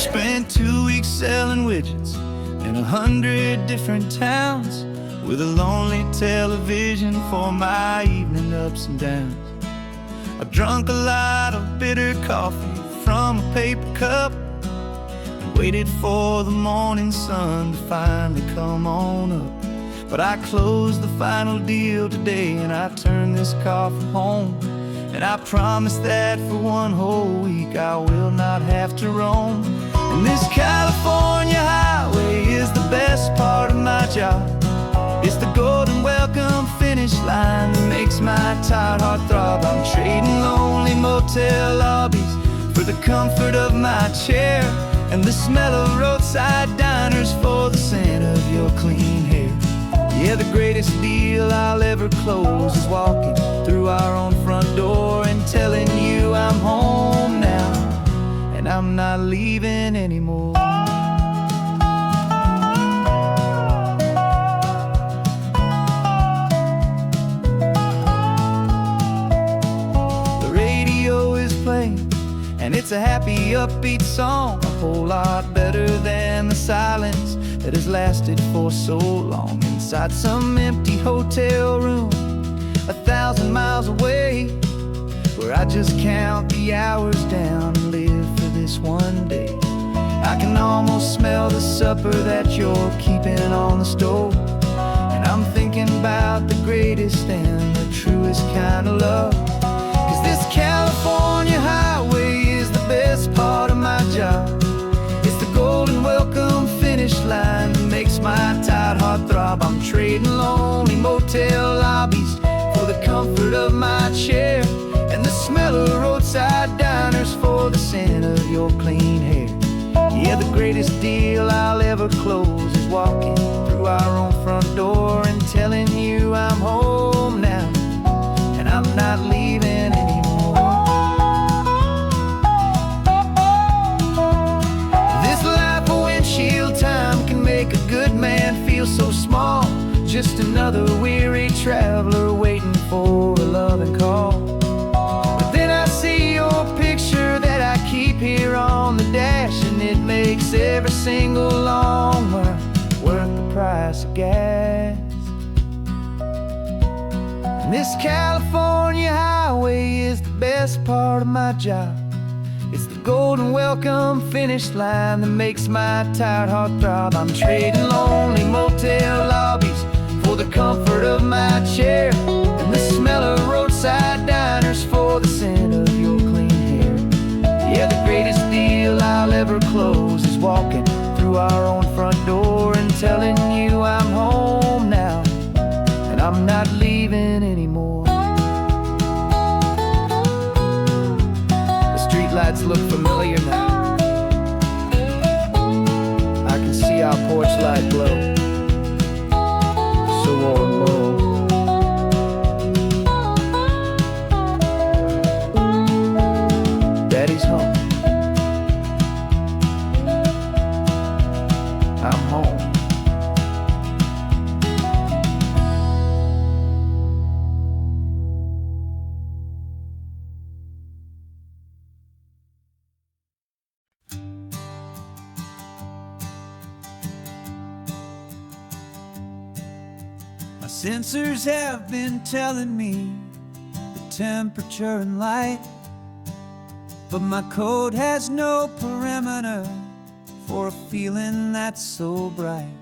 Spent 2 weeks selling widgets in 100 different towns, with a lonely television for my evening ups and downs. I drunk a lot of bitter coffee from a paper cup and waited for the morning sun to finally come on up. But I closed the final deal today and I turned this car from home. And I promise that for one whole week I will not have to roam. And this California highway is the best part of my job. It's the golden welcome finish line that makes my tired heart throb. I'm trading lonely motel lobbies for the comfort of my chair and the smell of roadside diners for the scent of your clean hair. Yeah, the greatest deal I'll ever close is walking through our own front door and telling you I'm home now, and I'm not leaving anymore. The radio is playing, and it's a happy, upbeat song, a whole lot better than the silence that has lasted for so long. Inside some empty hotel room 1,000 miles away, where I just count the hours down and live for this one day. I can almost smell the supper that you're keeping on the stove, and I'm thinking about the greatest and the truest kind of love. 'Cause this California highway is the best part of my job. It's the golden welcome finish line that makes my tired heart throb. I'm trading lonely motel lobbies for the comfort of my chair and the smell of roadside diners for the scent of your clean hair. Yeah, the greatest deal I'll ever close is walking through our own front door and telling you I'm home now, and I'm not leaving anymore. This life of windshield time can make a good man feel so small, just another weary traveler waiting for a loving call. But then I see your picture that I keep here on the dash, and it makes every single long mile worth the price of gas. And this California highway is the best part of my job. It's the golden welcome finish line that makes my tired heart throb. I'm trading lonely motel lobbies for the comfort of my chair and the smell of roadside diners for the scent of your clean hair. Yeah, the greatest deal I'll ever close is walking through our own front door and telling you I'm home now, and I'm not leaving anymore. The streetlights look familiar now. I can see our porch light glow, so warm, low. Daddy's home. I'm home. My sensors have been telling me the temperature and light, but my code has no perimeter for a feeling that's so bright.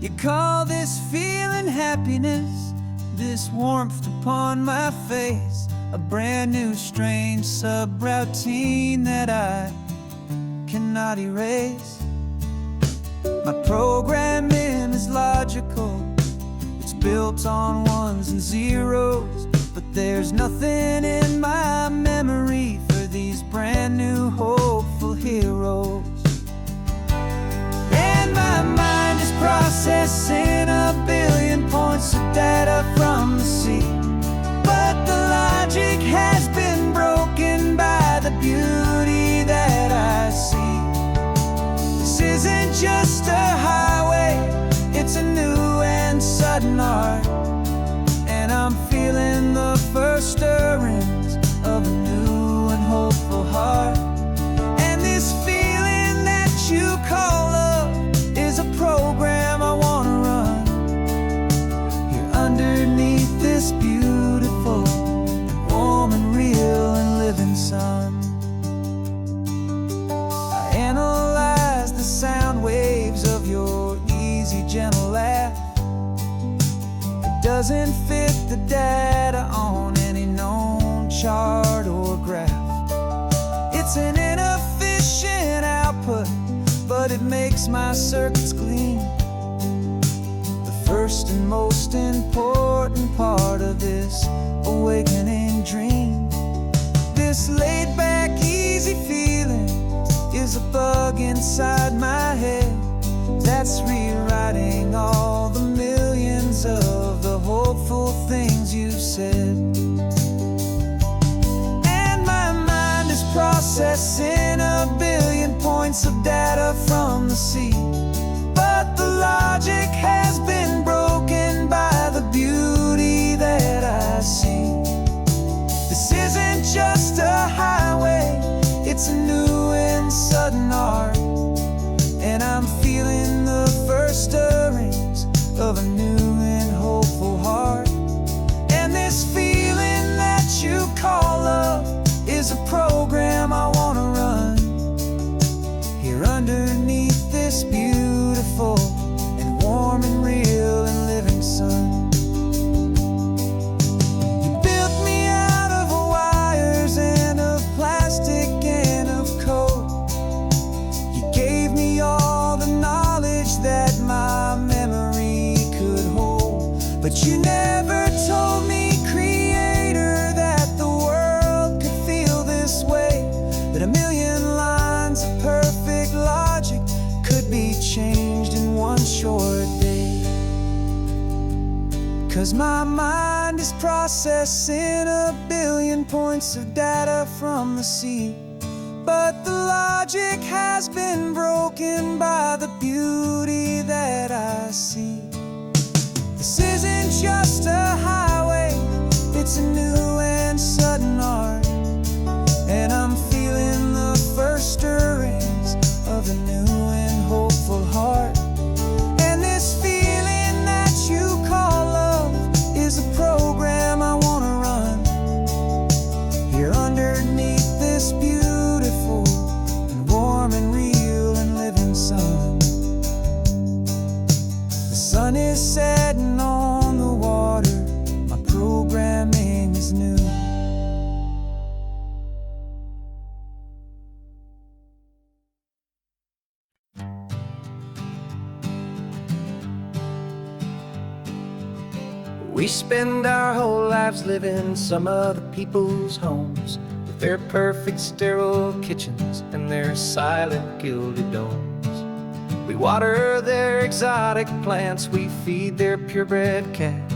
You call this feeling happiness, this warmth upon my face, a brand new strange subroutine that I cannot erase. My programming is logical, it's built on ones and zeros, but there's nothing in my memory for these brand new hopeful heroes. And my mind is processing a billion points of data from the sea, but the logic has been broken by the beauty that I see. This isn't just a highway, it's a new and sudden art, and I'm feeling the first stirrings of a new and hopeful heart. And this feeling doesn't fit the data on any known chart or graph. It's an inefficient output, but it makes my circuits clean. The first and most important part of this awakening dream. This laid-back, easy feeling is a bug inside my head that's rewriting all the millions of the hopeful things you've said. And my mind is processing a billion points of data from the sea, but the logic has been broken by the beauty that I see. This isn't just a highway, it's a new and sudden art, and I'm feeling the first stirrings of a new and hopeful heart. And this feeling that you call love is a program I want to run here underneath this beautiful and warm and real and living sun. You built me out of wires and of plastic and of code. You gave me all the knowledge that my memory could hold, but you never told me, Creator, that the world could feel this way, that a million lines of perfect logic could be changed in one short day. 'Cause my mind is processing a billion points of data from the sea, but the logic has been broken by the beauty that I see. This isn't just a highway, it's a new and sudden art, and I'm feeling the first stirrings of a new and hopeful heart. And this feeling that you call love is a program I want to run here underneath this beautiful and warm and real and living sun. The sun is setting on the water, my programming is new. We spend our whole lives living some other people's homes, with their perfect sterile kitchens and their silent gilded domes. We water their exotic plants, we feed their purebred cat.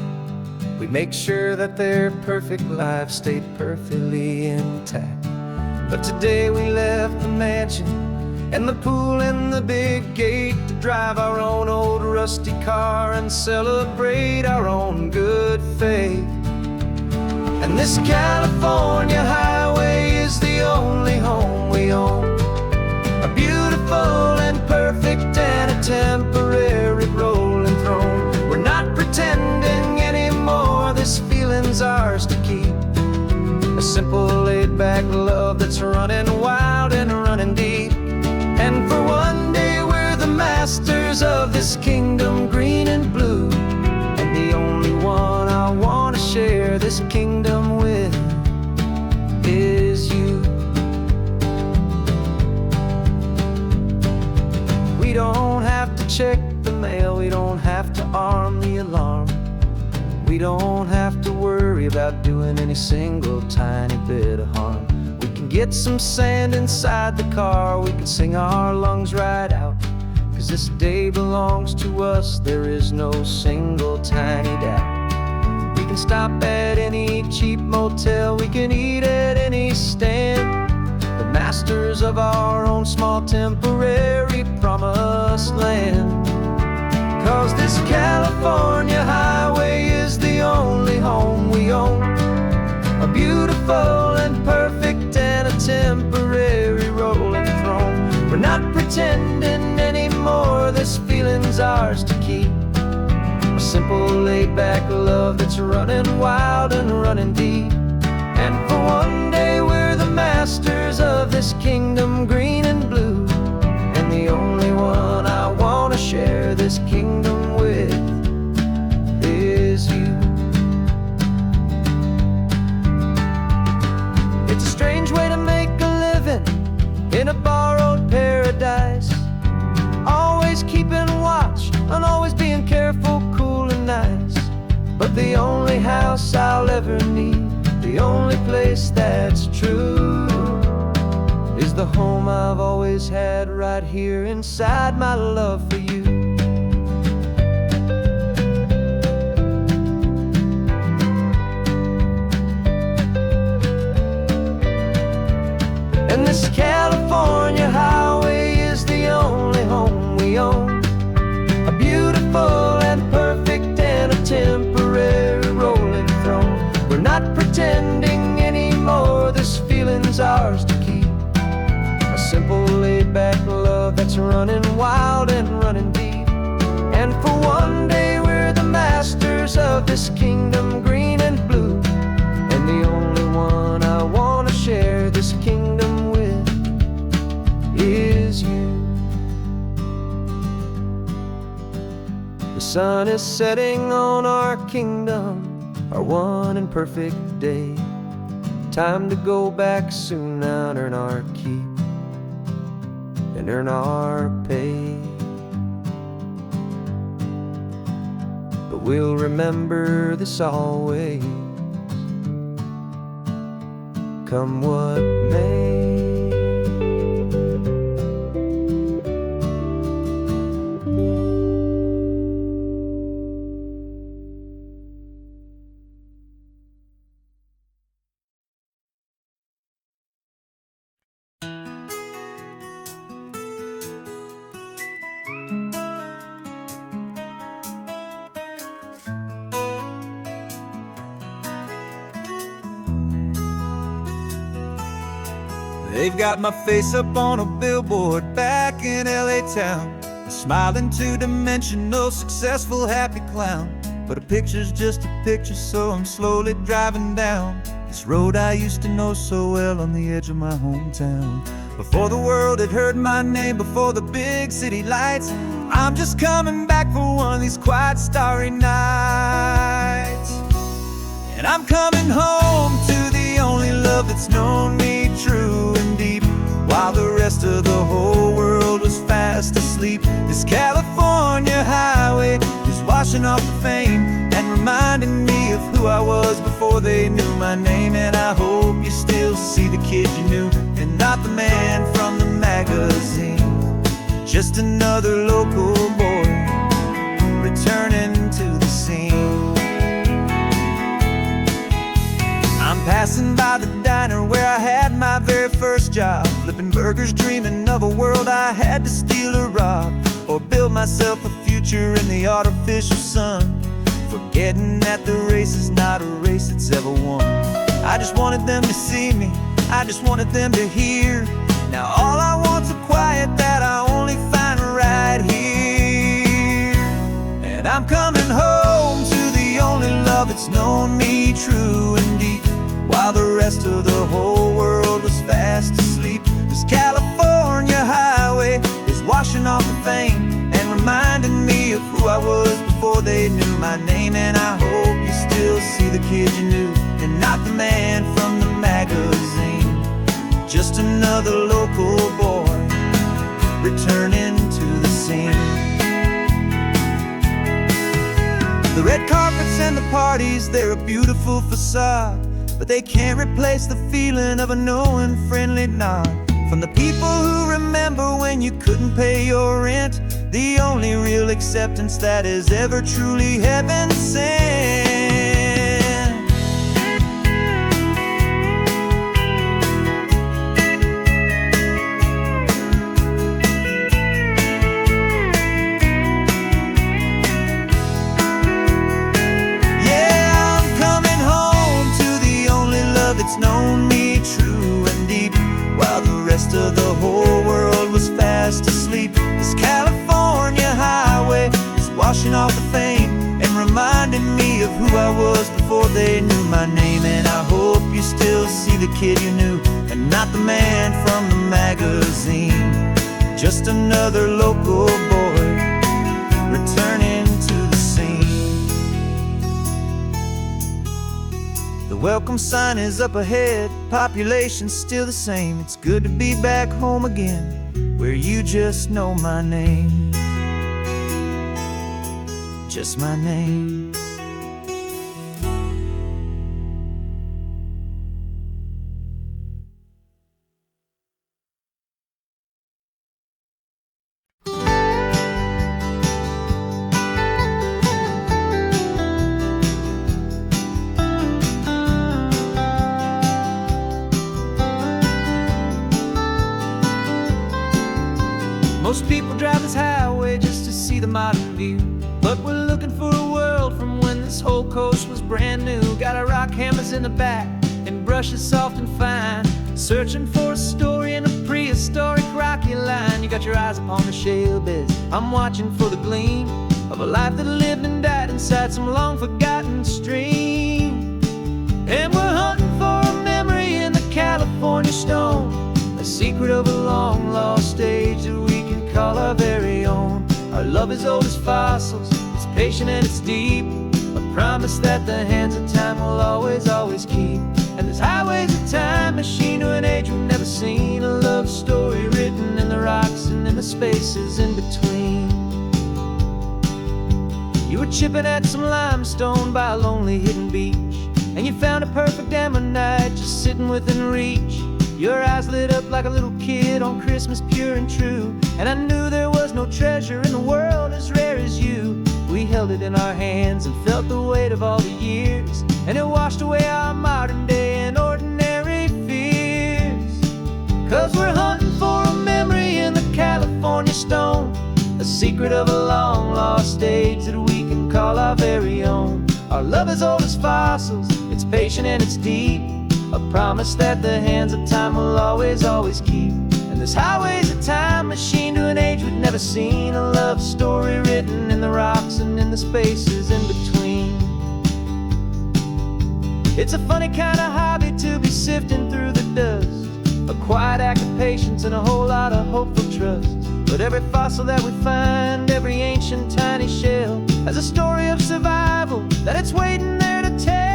We make sure that their perfect lives stay perfectly intact. But today we left the mansion and the pool and the big gate to drive our own old rusty car and celebrate our own good faith. And this California highway is the only home we own, a beautiful and perfect and a temporary rolling throne. We're not pretending anymore, this feeling's ours to keep, a simple laid-back love that's running wild and running deep. And for one day we're the masters of this kingdom green and blue, and the only one I want to share this kingdom with is you. We don't have to check the mail, we don't have to arm the alarm, we don't have to worry about doing any single tiny bit of harm. We can get some sand inside the car, we can sing our lungs right out, 'cause this day belongs to us, there is no single tiny doubt. We can stop at any cheap motel, we can eat at any stand, the masters of our own small temporary promised land. 'Cause this California highway is the only home we own, a beautiful and perfect and a temporary rolling throne. We're not pretending anymore, this feeling's ours to keep, a simple laid-back love that's running wild and running deep. And for one day we're the masters of this kingdom green and blue, and the only one I want to share this kingdom with is you. the only house I'll ever need, the only place that's true, is the home I've always had right here inside my love for you. And this California highway is the only home we own, a beautiful and perfect and a temporary rolling throne. We're not pretending anymore, this feeling's ours to keep, a simple laid-back love that's running wild and running deep. And for one day we're the masters of this kingdom green and blue, and the only one I want to share this kingdom with is you. The sun is setting on our kingdom, our one and perfect day. Time to go back soon now and earn our keep and earn our pay. But we'll remember this always, come what may. They've got my face up on a billboard back in LA town, a smiling two-dimensional, successful, happy clown. But a picture's just a picture, so I'm slowly driving down this road I used to know so well on the edge of my hometown. Before the world had heard my name, before the big city lights, I'm just coming back for one of these quiet, starry nights. And I'm coming home to the only love that's known me true and deep, while the rest of the whole world was fast asleep. This California highway is washing off the fame and reminding me of who I was before they knew my name. And I hope you still see the kid you knew, and not the man from the magazine. Just another local boy returning to the scene. I'm passing by the diner where I had my very first job, flipping burgers, dreaming of a world I had to steal or rob, or build myself a future in the artificial sun, forgetting that the race is not a race that's ever won. I just wanted them to see me, I just wanted them to hear. Now all I want's a quiet that I only find right here. And I'm coming home to the only love that's known me true and deep, while the rest of the whole world was fast asleep. This California highway is washing off the fame and reminding me of who I was before they knew my name. And I hope you still see the kid you knew, and not the man from the magazine. Just another local boy returning to the scene. The red carpets and the parties, they're a beautiful facade, but they can't replace the feeling of a knowing, friendly nod from the people who remember when you couldn't pay your rent, the only real acceptance that is ever truly heaven sent. Yeah, I'm coming home to the only love that's known me true and deep, while the rest of the whole world was fast asleep. This California highway is washing off the fame and reminding me of who I was before they knew my name. And I hope you still see the kid you knew, and not the man from the magazine. Just another local boy returning to the scene. The welcome sign is up ahead, population's still the same. It's good to be back home again, where you just know my name. Just my name. we'll drive this highway just to see the modern view. But we're looking for a world from when this whole coast was brand new. Got our rock hammers in the back and brushes soft and fine, searching for a story in a prehistoric rocky line. You got your eyes upon the shale beds, I'm watching for the gleam of a life that lived and died inside some long forgotten stream. And we're hunting for a memory in the California stone, a secret of a long lost age that we can call our very own. Our love is old as fossils, it's patient and it's deep, a promise that the hands of time will always, always keep. And this highway's a time machine to an age we've never seen, a love story written in the rocks and in the spaces in between. You were chipping at some limestone by a lonely hidden beach, and you found a perfect ammonite just sitting within reach. Your eyes lit up like a little kid on Christmas, pure and true, and I knew there was no treasure in the world as rare as you. We held it in our hands and felt the weight of all the years, and it washed away our modern day and ordinary fears. 'Cause we're hunting for a memory in the California stone, a secret of a long lost age that we can call our very own. Our love is old as fossils, it's patient and it's deep, a promise that the hands of time will always, always keep. And this highway's a time machine to an age we've never seen, a love story written in the rocks and in the spaces in between. It's a funny kind of hobby to be sifting through the dust, a quiet act of patience and a whole lot of hopeful trust. But every fossil that we find, every ancient tiny shell, has a story of survival that it's waiting there to tell.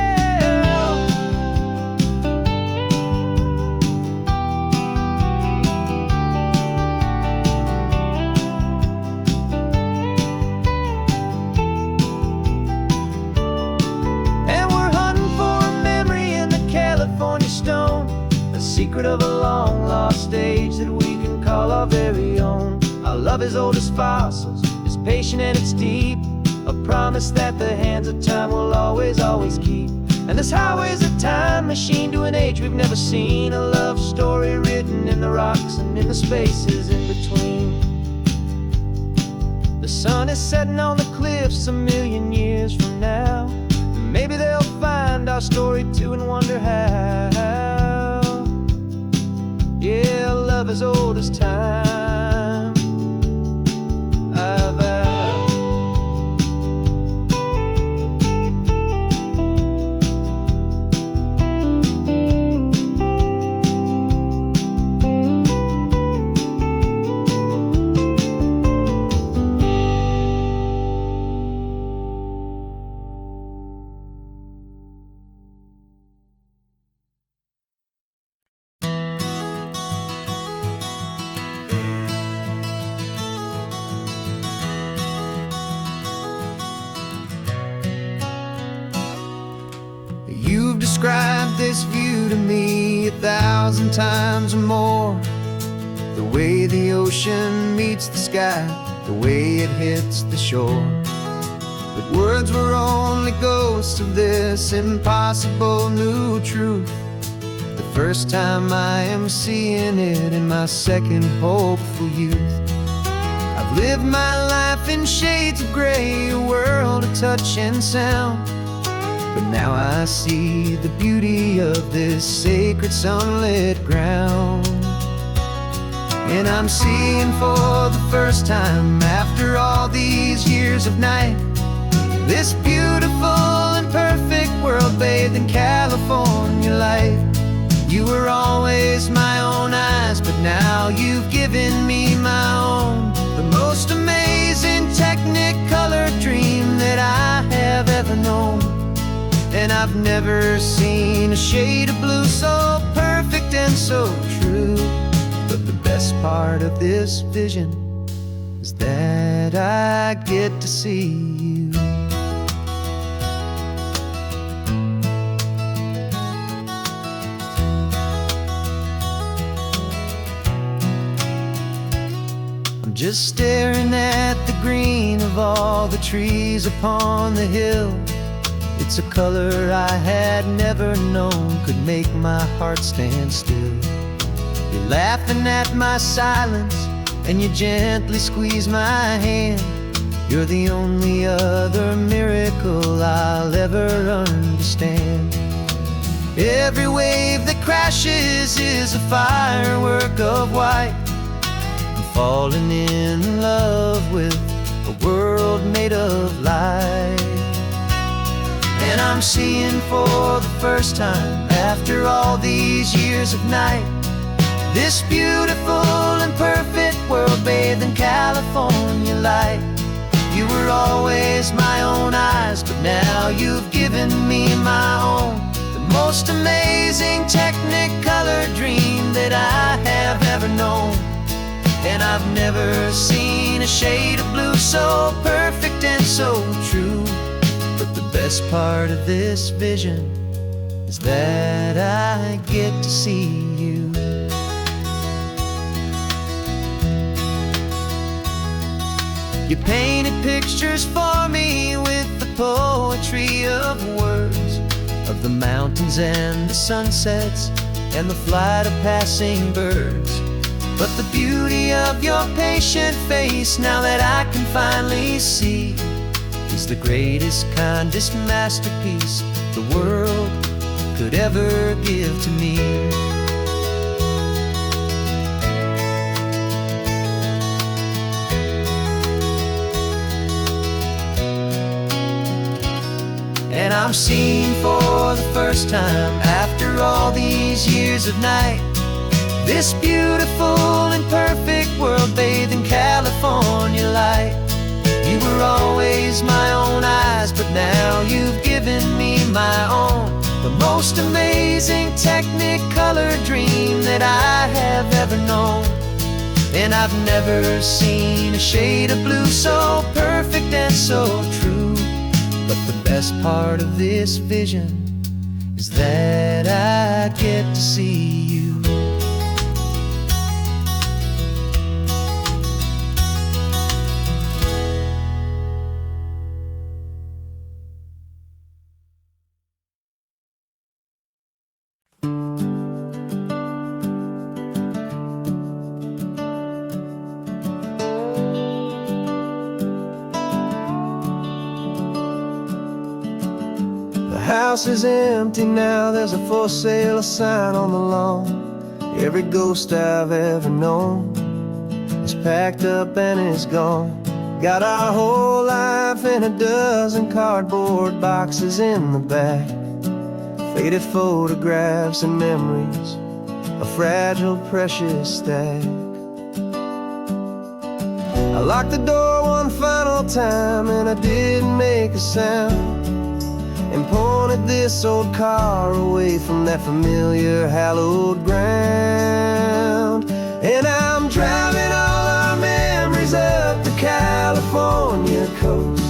And we're hunting for a memory in the California stone, a secret of a long lost age that we can call our very own. Our love is old as fossils, it's patient and it's deep, a promise that the hands of time will always, always keep. And this highway's a time machine to an age we've never seen, a love story written in the rocks and in the spaces in between. The sun is setting on the cliffs a million years from now, maybe they'll find our story too and wonder how. Yeah, love is old as time. You've described this view to me 1,000 times or more, the way the ocean meets the sky, the way it hits the shore. But words were only ghosts of this impossible new truth. The first time I am seeing it in my second hopeful youth. I've lived my life in shades of gray, a world of touch and sound, but now I see the beauty of this sacred sunlit ground. And I'm seeing for the first time after all these years of night, this beautiful and perfect world bathed in California light. You were always my own eyes, but now you've given me my own, the most amazing technicolor dream that I have ever known. And I've never seen a shade of blue so perfect and so true. But the best part of this vision is that I get to see you. I'm just staring at the green of all the trees upon the hill. It's a color I had never known could make my heart stand still. You're laughing at my silence, and you gently squeeze my hand. You're the only other miracle I'll ever understand. Every wave that crashes is a firework of white. I'm falling in love with a world made of light. And I'm seeing for the first time, after all these years of night, this beautiful and perfect world bathed in California light. You were always my own eyes, but now you've given me my own. The most amazing technicolor dream that I have ever known. And I've never seen a shade of blue so perfect and so true. But the best part of this vision is that I get to see you. You painted pictures for me with the poetry of words, of the mountains and the sunsets and the flight of passing birds. But the beauty of your patient face, now that I can finally see, is the greatest, kindest masterpiece the world could ever give to me. And I'm seeing for the first time, after all these years of night, this beautiful and perfect world bathed in California light. You were always my own eyes, but now you've given me my own. The most amazing technicolor dream that I have ever known. And I've never seen a shade of blue so perfect and so true. But the best part of this vision is that I get to see you. The house is empty now, there's a for sale sign on the lawn. Every ghost I've ever known is packed up and is gone. Got our whole life in a dozen cardboard boxes in the back. Faded photographs and memories, a fragile, precious stack. I locked the door one final time and I didn't make a sound, and pointed this old car away from that familiar hallowed ground. And I'm driving all our memories up the California coast,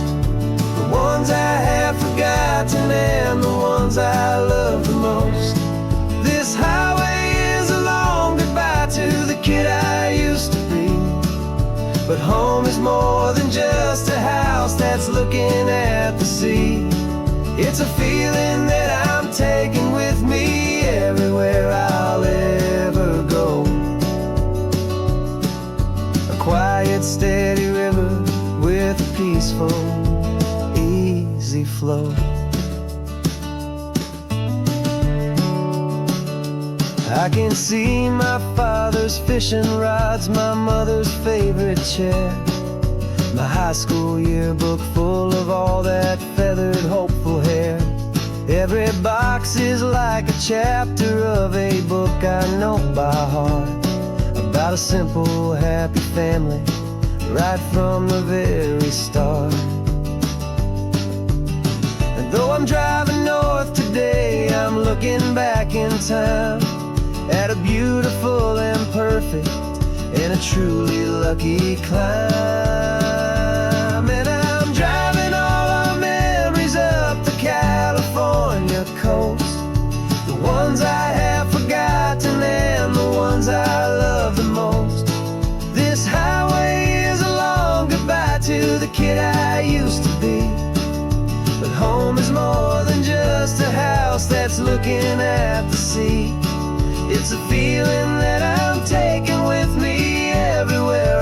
the ones I have forgotten and the ones I love the most. This highway is a long goodbye to the kid I used to be, but home is more than just a house that's looking at the sea. It's a feeling that I'm taking with me everywhere I'll ever go. A quiet, steady river with a peaceful, easy flow. I can see my father's fishing rods, my mother's favorite chair, my high school yearbook full of all that feathered, hopeful hair. Every box is like a chapter of a book I know by heart, about a simple, happy family right from the very start. And though I'm driving north today, I'm looking back in time at a beautiful and perfect and a truly lucky climb. And I'm driving all our memories up the California coast, the ones I have forgotten and the ones I love the most. This highway is a long goodbye to the kid I used to be, but home is more than just a house that's looking at the sea. It's a feeling that I'm taking with me everywhere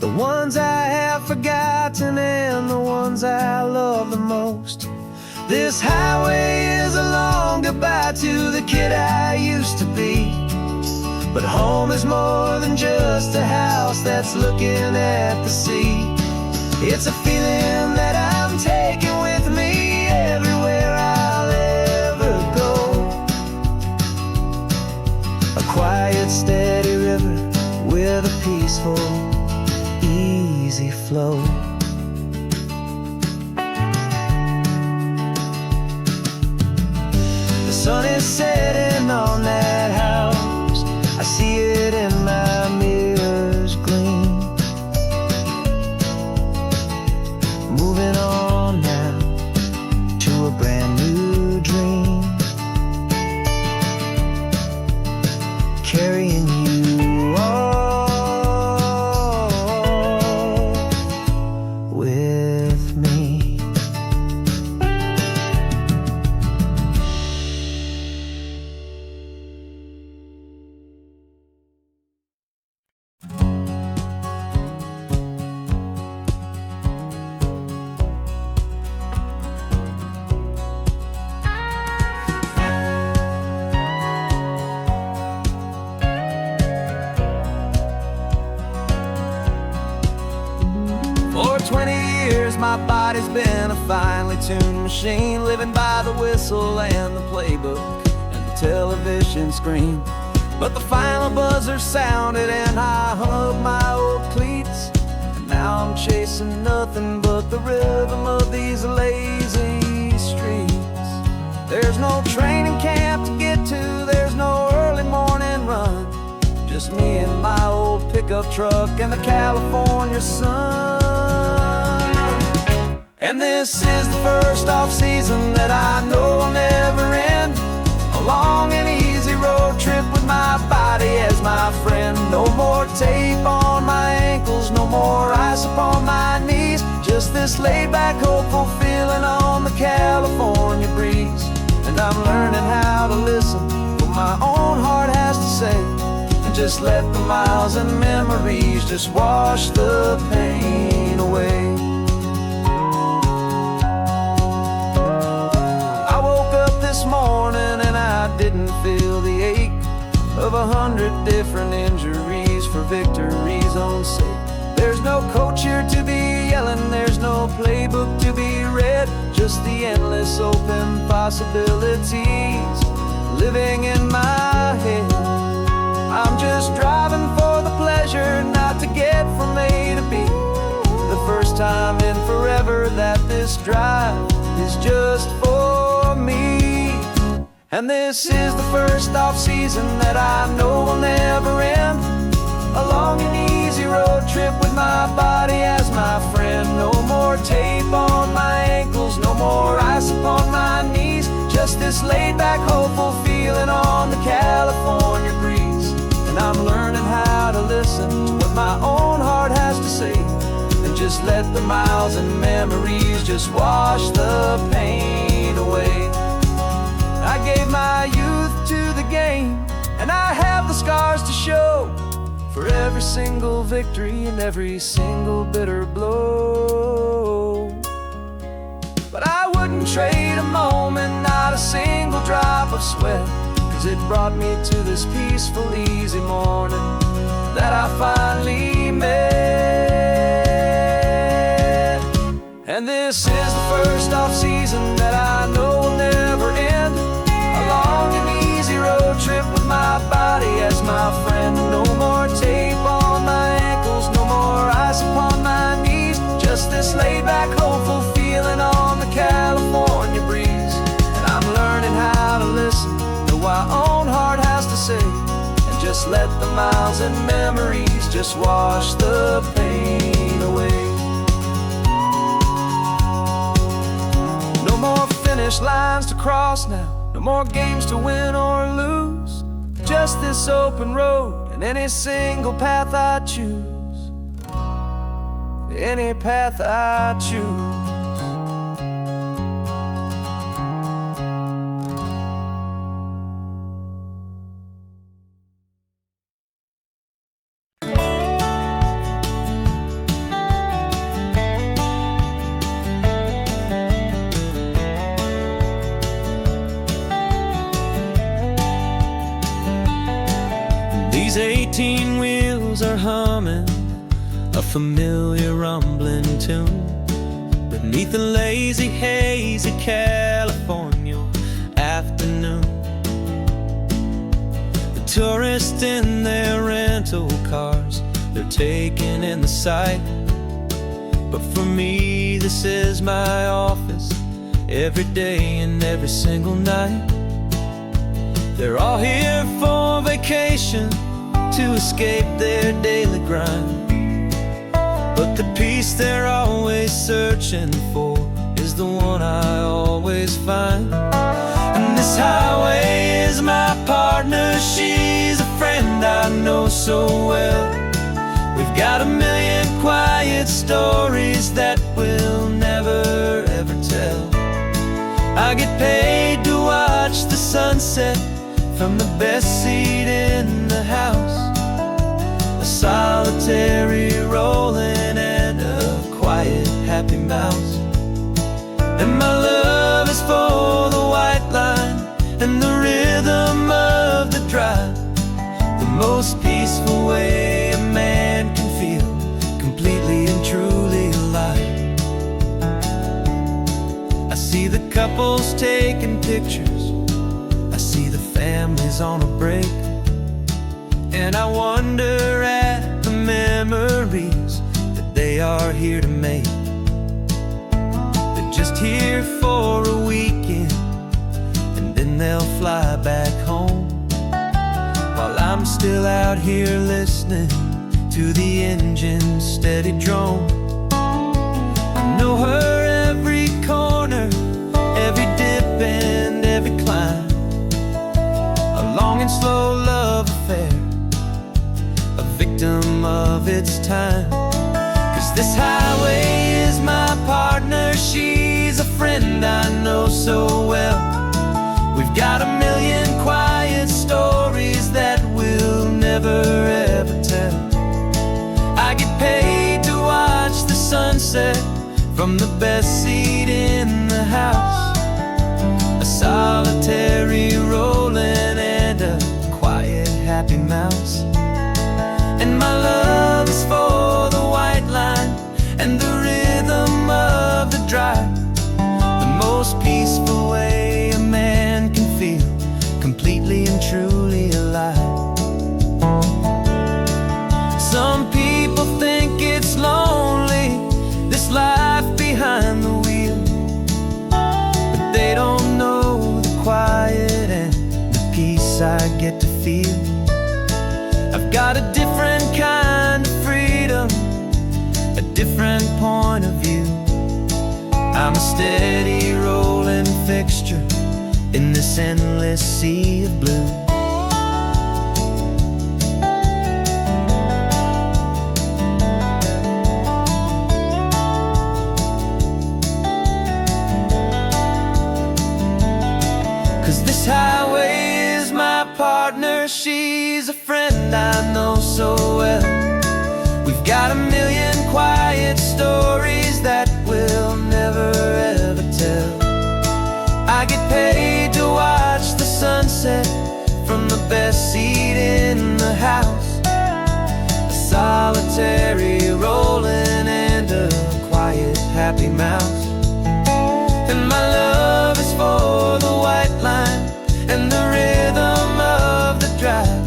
the ones I have forgotten and the ones I love the most. This highway is a long goodbye to the kid I used to be. But home is more than just a house that's looking at the sea. It's a feeling that I'm taking with me everywhere I'll ever go. A quiet, steady river with a peaceful, easy flow. The sun is setting on that house. I see it in my mirror's gleam. Moving on now to a brand new dream. Carrying you all with me. For 20 years my body's been a finely tuned machine, living by the whistle and the playbook and the television screen. But the final buzzer sounded and I hung up my old cleats, and now I'm chasing nothing but the rhythm of these lazy streets. There's no training camp to get to, there's no early morning run, just me and my old pickup truck and the California sun. And this is the first off-season that I know will never end. A long and easy road trip with my body as my friend. No more tape on my ankles, no more ice upon my knees. Just this laid-back, hopeful feeling on the California breeze. And I'm learning how to listen what my own heart has to say, and just let the miles and memories just wash the pain away. I woke up this morning and I didn't feel the ache of 100 different injuries for victory's own sake. There's no coach here to be yelling, there's no playbook to be read, just the endless open possibilities living in my head. I'm just driving for the pleasure, not to get from A to B. The first time in forever that this drive is just for me. And this is the first off-season that I know will never end. A long and easy road trip with my body as my friend. No more tape on my ankles, no more ice upon my knees. Just this laid-back, hopeful feeling on the California breeze. And I'm learning how to listen to what my own heart has to say, and just let the miles and memories just wash the pain away. I gave my youth to the game, and I have the scars to show for every single victory and every single bitter blow. But I wouldn't trade a moment, not a single drop of sweat, 'cause it brought me to this peaceful, easy morning that I finally met. And this is the first off-season that I know will never end. A long and easy road trip with my body as my friend. No more tape on my ankles, no more ice upon my knees. Just this laid-back, hopeful feeling on the California breeze. And I'm learning how to listen to what my own heart has to say, and just let the miles and memories just wash the pain away. No more finish lines to cross now, no more games to win or lose. Just this open road and any single path I choose. Any path I choose. Daddy's 18 wheels are humming a familiar rumbling tune beneath a lazy, hazy California afternoon. The tourists in their rental cars, they're taking in the sight. But for me, this is my office, every day and every single night. They're all here for vacation, to escape their daily grind. But the peace they're always searching for is the one I always find. And this highway is my partner, she's a friend I know so well. We've got a million quiet stories that we'll never ever tell. I get paid to watch the sunset from the best seat in the house. A solitary rolling and a quiet happy mouse. And my love is for the white line and the rhythm of the drive. The most peaceful way a man can feel completely and truly alive. I see the couples taking pictures, I see the families on a break, and I wonder at the memories that they are here to make. They're just here for a weekend, and then they'll fly back home, while I'm still out here listening to the engine's steady drone. I know her every corner, every dip and every climb. A long and slow love affair, a victim of its time. 'Cause this highway is my partner, she's a friend I know so well. We've got a million quiet stories that we'll never ever tell. I get paid to watch the sunset from the best seat in the house. A solitary rolling and a quiet happy mouse. And my love is for the white line and the rhythm of the drive. The most peaceful way a man can feel completely and truly alive. Some people think it's lonely, this life behind the wheel, but they don't know the quiet and the peace I get to feel. I've got a different kind of freedom, a different point of view. I'm a steady rolling fixture in this endless sea of blue. This highway is my partner, she's a friend I know so well. We've got a million quiet stories that we'll never ever tell. I get paid to watch the sunset from the best seat in the house. A solitary rolling and a quiet happy mouse. And my love is for the white line and the rhythm of the drive.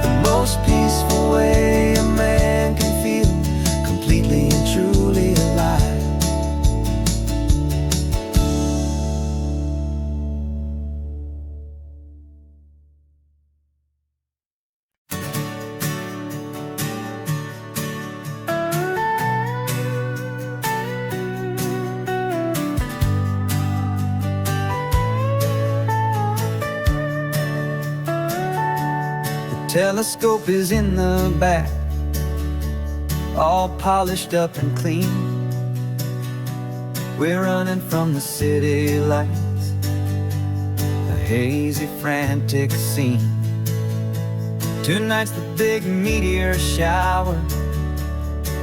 The most peaceful way a man can feel completely and truly alive. Telescope is in the back, all polished up and clean. We're running from the city lights, a hazy, frantic scene. Tonight's the big meteor shower,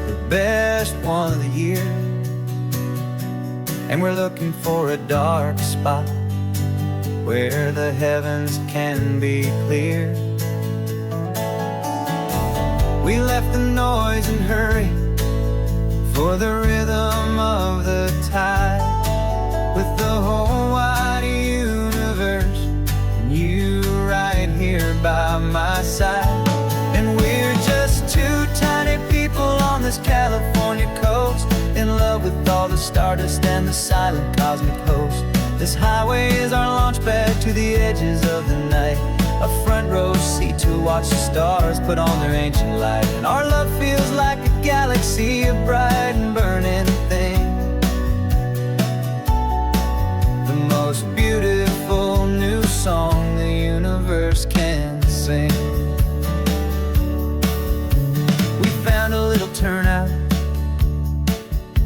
the best one of the year. And we're looking for a dark spot where the heavens can be clear. We left the noise and hurry for the rhythm of the tide, with the whole wide universe and you right here by my side. And we're just two tiny people on this California coast, in love with all the stardust and the silent cosmic host. This highway is our launch pad to the edges of the night, a front row seat to watch the stars put on their ancient light. And our love feels like a galaxy, a bright and burning thing, the most beautiful new song the universe can sing. We found a little turnout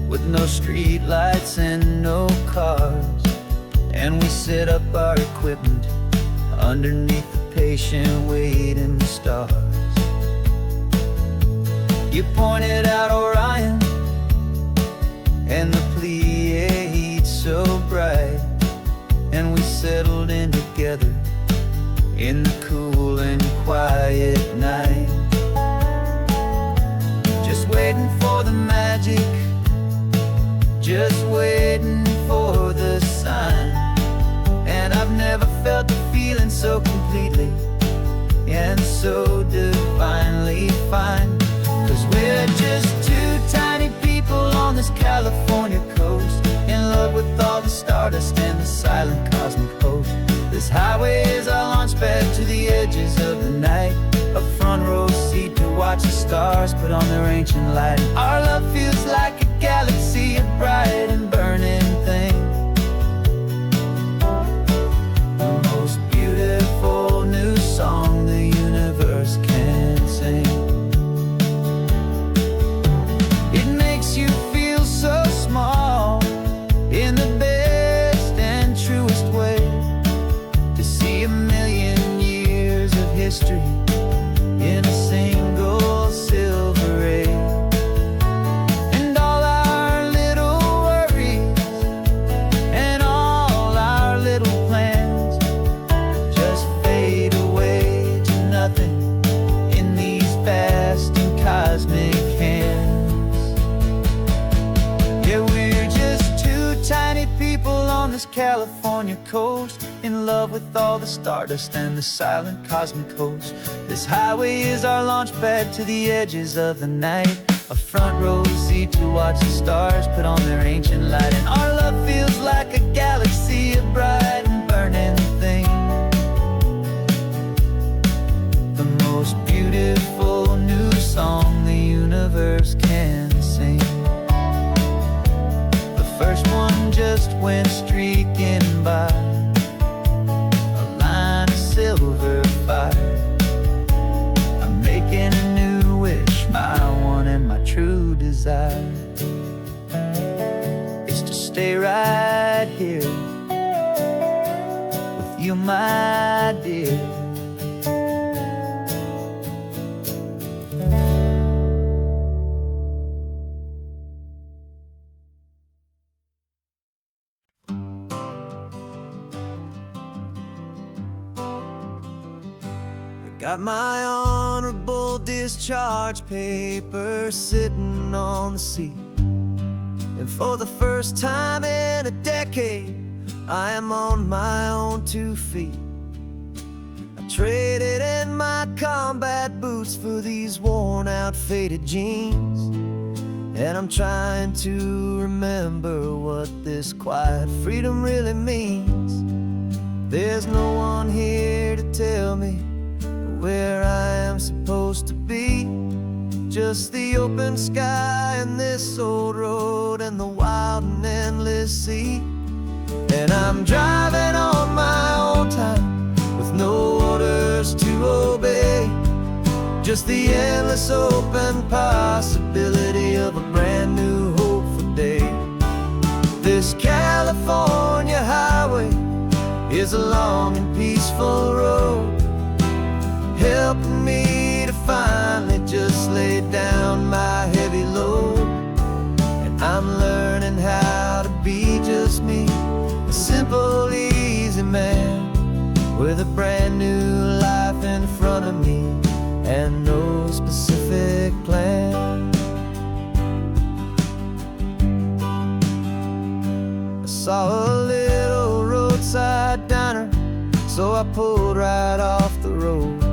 with no street lights and no cars, and we set up our equipment underneath the patient waiting stars. You pointed out Orion and the Pleiades so bright, and we settled in together in the cool and quiet night, just waiting for the magic, just waiting for the sign. And I've never felt the feeling so completely and so divinely fine, 'cause we're just two tiny people on this California coast, in love with all the stardust and the silent cosmic host. This highway is our launch pad to the edges of the night, a front row seat to watch the stars put on their ancient light. Our love feels like a galaxy, a bright and burning thing, the most beautiful new song the universe can sing. It makes you feel so small in the best and truest way, to see a million years of history in a single silver ray. And all our little worries and all our little plans just fade away to nothing in these vast and cosmic hands. Yeah, we're just two tiny people on this California coast, in love with all the stardust and the silent cosmic host. This highway is our launch pad to the edges of the night, a front row seat to watch the stars put on their ancient light. And our love feels like a galaxy, a bright and burning thing, the most beautiful new song the universe can sing. The first one just went streaking by, a line of silver fire. I'm making a new wish, my one and my true desire is to stay right here with you, my dear. Got my honorable discharge paper sitting on the seat, and for the first time in a decade, I am on my own 2 feet. I traded in my combat boots for these worn out faded jeans, and I'm trying to remember what this quiet freedom really means. There's no one here to tell me where I am supposed to be, just the open sky and this old road and the wild and endless sea. And I'm driving on my own time with no orders to obey, just the endless open possibility of a brand new hopeful day. This California highway is a long and peaceful road, helping me to finally just lay down my heavy load. And I'm learning how to be just me, a simple, easy man with a brand new life in front of me and no specific specific plan. I saw a little roadside diner, so I pulled right off the road.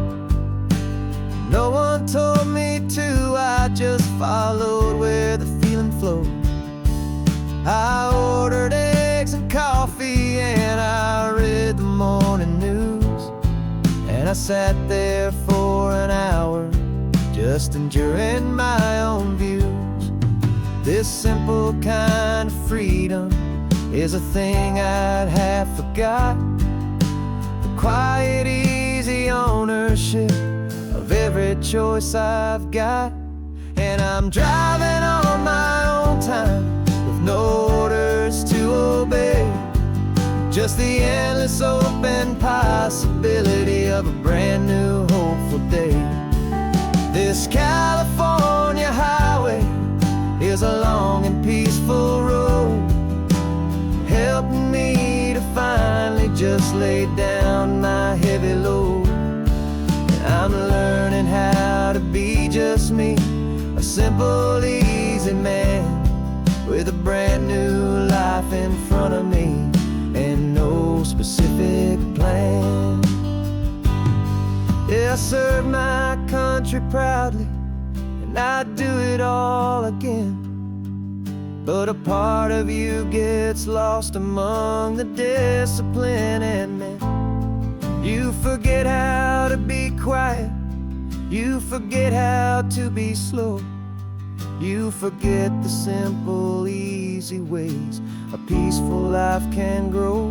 No one told me to, I just followed where the feeling flowed. I ordered eggs and coffee and I read the morning news, and I sat there for an hour just enduring my own views. This simple kind of freedom is a thing I'd have forgot. The quiet, easy ownership of every choice I've got. And I'm driving on my own time with no orders to obey, just the endless open possibility of a brand new hopeful day. This California highway is a long and peaceful road, helping me to finally just lay down my heavy load. And I'm learning how to be just me, a simple, easy man with a brand new life in front of me and no specific plan. Yeah, I serve my country proudly, and I'd do it all again. But a part of you gets lost among the discipline and men. You forget how to be quiet, you forget how to be slow, you forget the simple, easy ways a peaceful life can grow.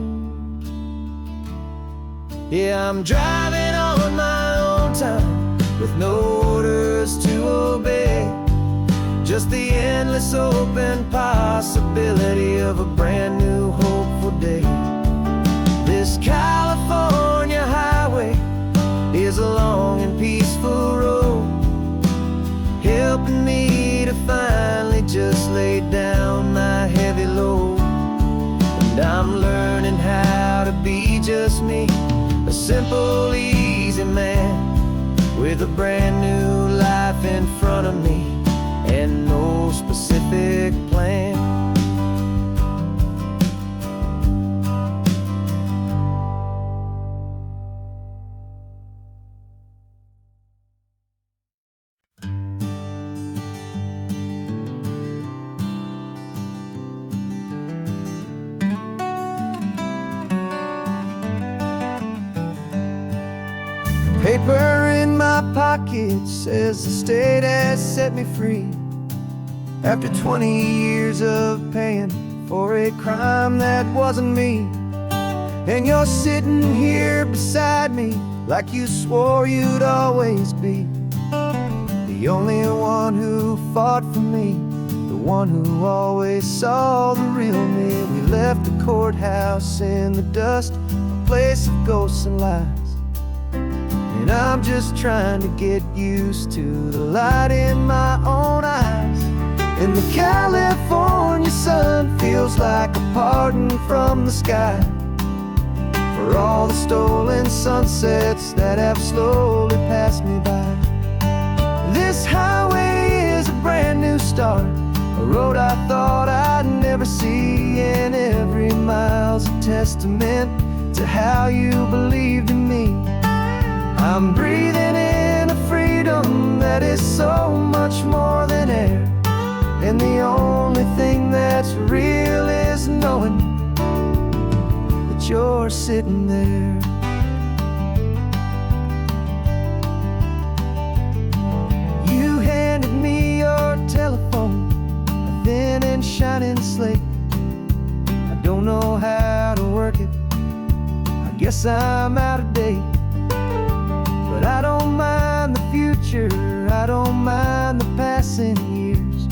Yeah, I'm driving on my own time with no orders to obey, just the endless open possibility of a brand new hopeful day. This California highway is a long and peaceful road, helping me to finally just lay down my heavy load. And I'm learning how to be just me, a simple, easy man with a brand new life in front of me and no specific plan. Paper in my pocket says the state has set me free, after 20 years of paying for a crime that wasn't me. And you're sitting here beside me like you swore you'd always be, the only one who fought for me, the one who always saw the real me. We left the courthouse in the dust, a place of ghosts and lies. And I'm just trying to get used to the light in my own eyes. And the California sun feels like a pardon from the sky for all the stolen sunsets that have slowly passed me by. This highway is a brand new start, a road I thought I'd never see, and every mile's a testament to how you believed in me. I'm breathing in a freedom that is so much more than air, and the only thing that's real is knowing that you're sitting there. You handed me your telephone, a thin and shining slate. I don't know how to work it, I guess I'm out of date. But I don't mind the future, I don't mind the passing years,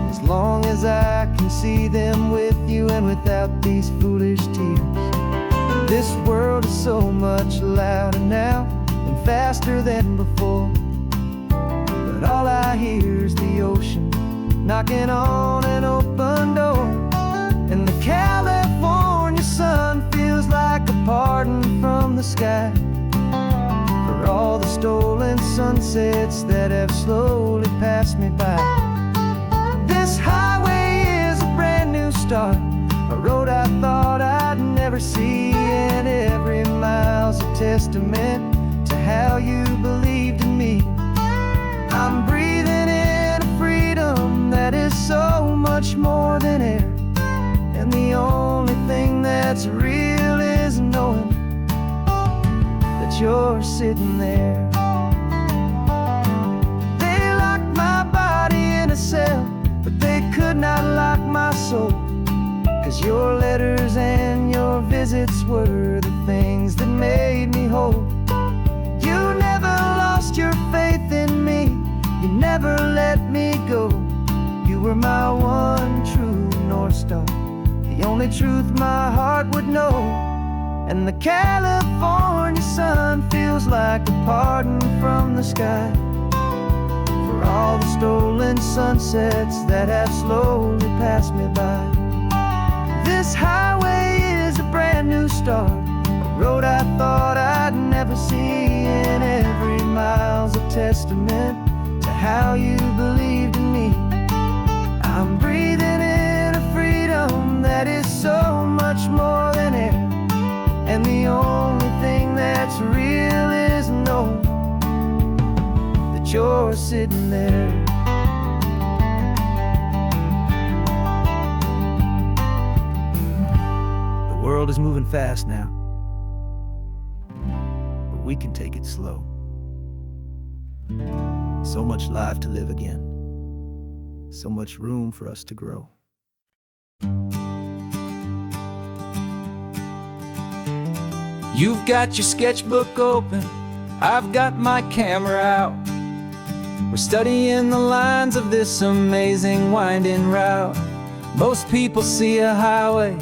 as long as I can see them with you and without these foolish tears. This world is so much louder now and faster than before, but all I hear is the ocean knocking on an open door. And the California sun feels like a pardon from the sky for all the stolen stolen sunsets that have slowly passed me by. This highway is a brand new start, a road I thought I'd never see, and every mile's a testament to how you believed in me. I'm breathing in a freedom that is so much more than air, and the only thing that's real is knowing that you're sitting there. They locked my body in a cell, but they could not lock my soul, 'cause your letters and your visits were the things that made me whole. You never lost your faith in me, you never let me go. You were my one true North Star, the only truth my heart would know. And the California sun feels like a pardon from the sky for all the stolen sunsets that have slowly passed me by. This highway is a brand new start, a road I thought I'd never see, and every mile's a testament to how you believed in me. I'm breathing in a freedom that is so much more than air, and the only thing that's real is knowing that you're sitting there. The world is moving fast now, but we can take it slow. So much life to live again, so much room for us to grow. You've got your sketchbook open, I've got my camera out. We're studying the lines of this amazing winding route. Most people see a highway,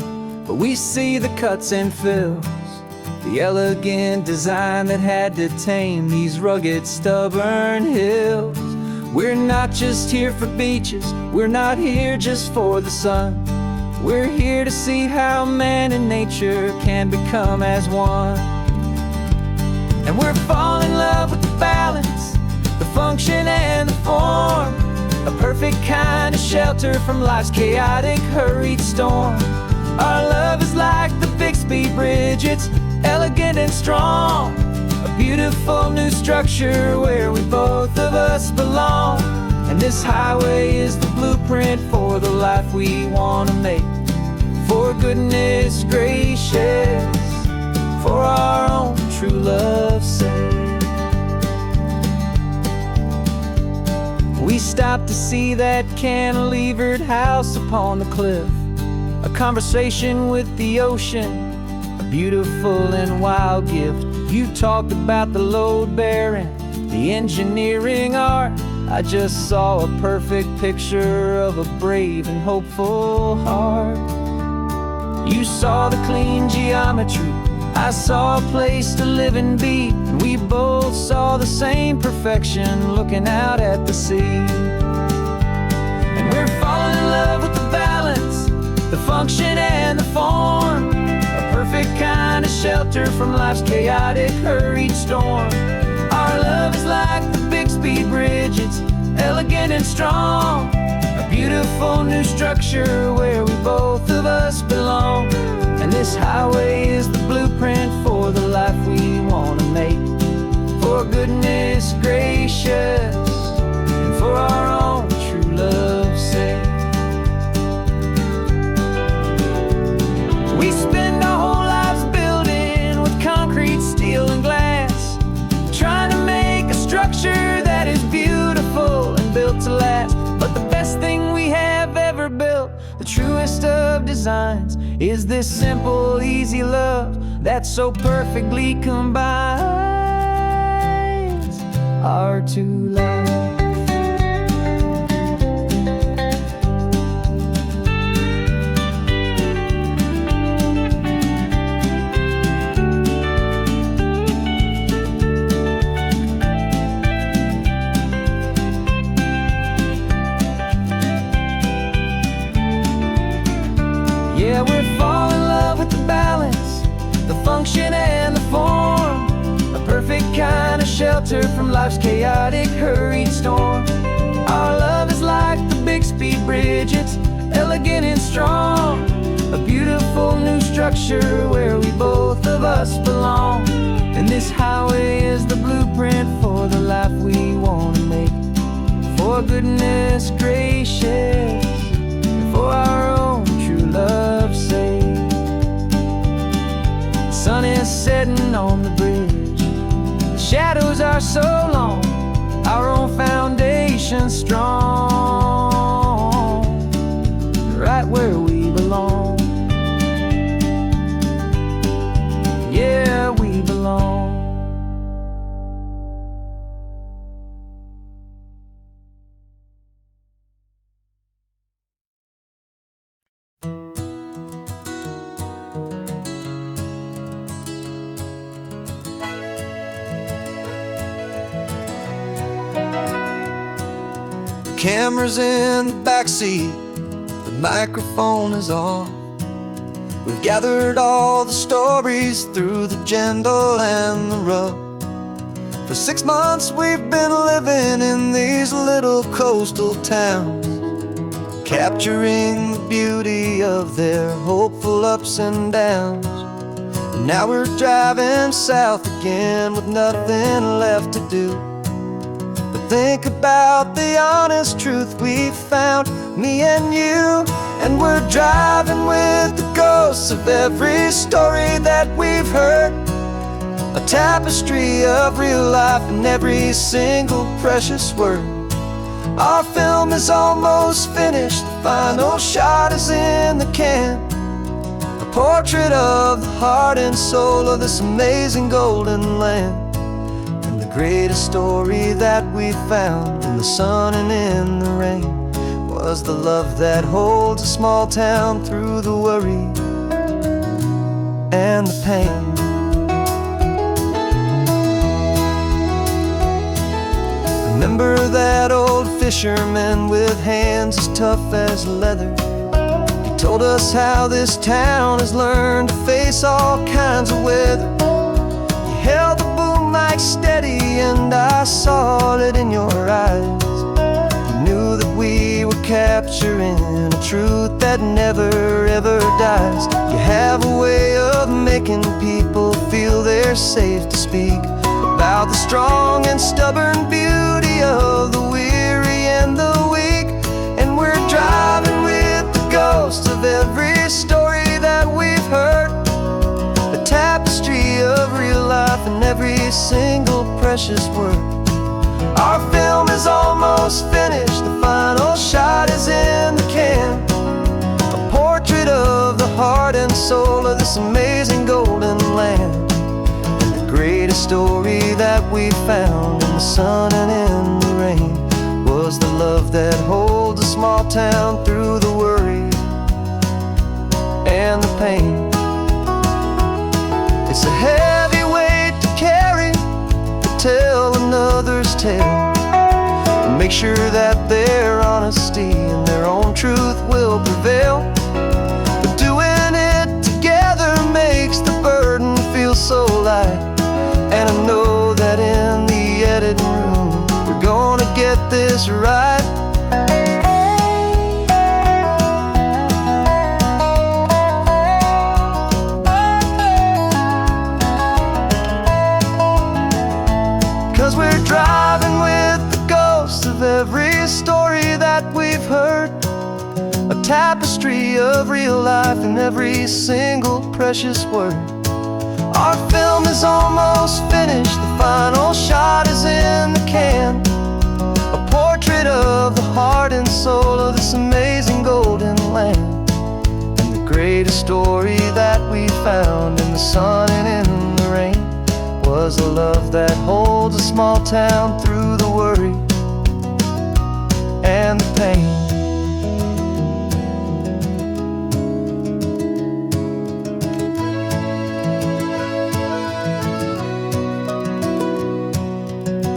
but we see the cuts and fills, the elegant design that had to tame these rugged, stubborn hills. We're not just here for beaches, we're not here just for the sun. We're here to see how man and nature can become as one. And we're falling in love with the balance, the function and the form, a perfect kind of shelter from life's chaotic, hurried storm. Our love is like the Bixby Bridge, it's elegant and strong, a beautiful new structure where we both of us belong. And this highway is the blueprint for the life we want to make. For goodness gracious, for our own true love's sake. We stopped to see that cantilevered house upon the cliff, a conversation with the ocean, a beautiful and wild gift. You talked about the load bearing, the engineering art. I just saw a perfect picture of a brave and hopeful heart. You saw the clean geometry, I saw a place to live and be, and we both saw the same perfection looking out at the sea. And we're falling in love with the balance, the function and the form, a perfect kind of shelter from life's chaotic, hurried storm. Our love is like the Bixby Bridge, it's elegant and strong, a beautiful new structure where we both of us belong. And this highway is the blueprint for the life we want to make. For goodness gracious, and for our own true love's sake. We spend our whole lives building with concrete, steel, and glass, trying to make a structure that is beautiful and built to last. But the best thing we have ever built, the truest of designs, is this simple, easy love that so perfectly combines our two lives. Yeah, we're falling in love with the balance, the function and the form, a perfect kind of shelter shelter from life's chaotic, hurried storm. Our love is like the Bixby Bridge, it's elegant and strong. A beautiful new structure where we both of us belong. And this highway is the blueprint for the life we want to make. For goodness gracious, and for our own true love's sake. The sun is setting on the bridge, the shadows are so long, our own foundation strong, right where we belong. Yeah, we belong. Camera's in the backseat, the microphone is on. We've gathered all the stories through the gentle and the rough. For 6 months we've been living in these little coastal towns, capturing the beauty of their hopeful ups and downs. And now we're driving south again with nothing left to do. Think about the honest truth we found, me and you. And we're driving with the ghosts of every story that we've heard, a tapestry of real life and every single precious word. Our film is almost finished, the final shot is in the can, a portrait of the heart and soul of this amazing golden land. Greatest story that we found in the sun and in the rain was the love that holds a small town through the worry and the pain. Remember that old fisherman with hands as tough as leather? He told us how this town has learned to face all kinds of weather. You held the boom mic steady and I saw it in your eyes. You knew that we were capturing a truth that never ever dies. You have a way of making people feel they're safe to speak about the strong and stubborn beauty of the weary and the weak. And we're driving with the ghosts of every story that we've heard, a tapestry of real life and every single precious word. Our film is almost finished, the final shot is in the can, a portrait of the heart and soul of this amazing golden land. And the greatest story that we found in the sun and in the rain was the love that holds a small town through the worry and the pain. It's a heavy weight to carry, to tell another's tale, and make sure that their honesty and their own truth will prevail. But doing it together makes the burden feel so light. And I know that in the editing room we're gonna get this right. 'Cause we're driving with the ghosts of every story that we've heard, a tapestry of real life and every single precious word. Our film is almost finished, the final shot is in the can, a portrait of the heart and soul of this amazing golden land. And the greatest story that we found in the sun and in the rain was the love that holds a small town through the worry and the pain.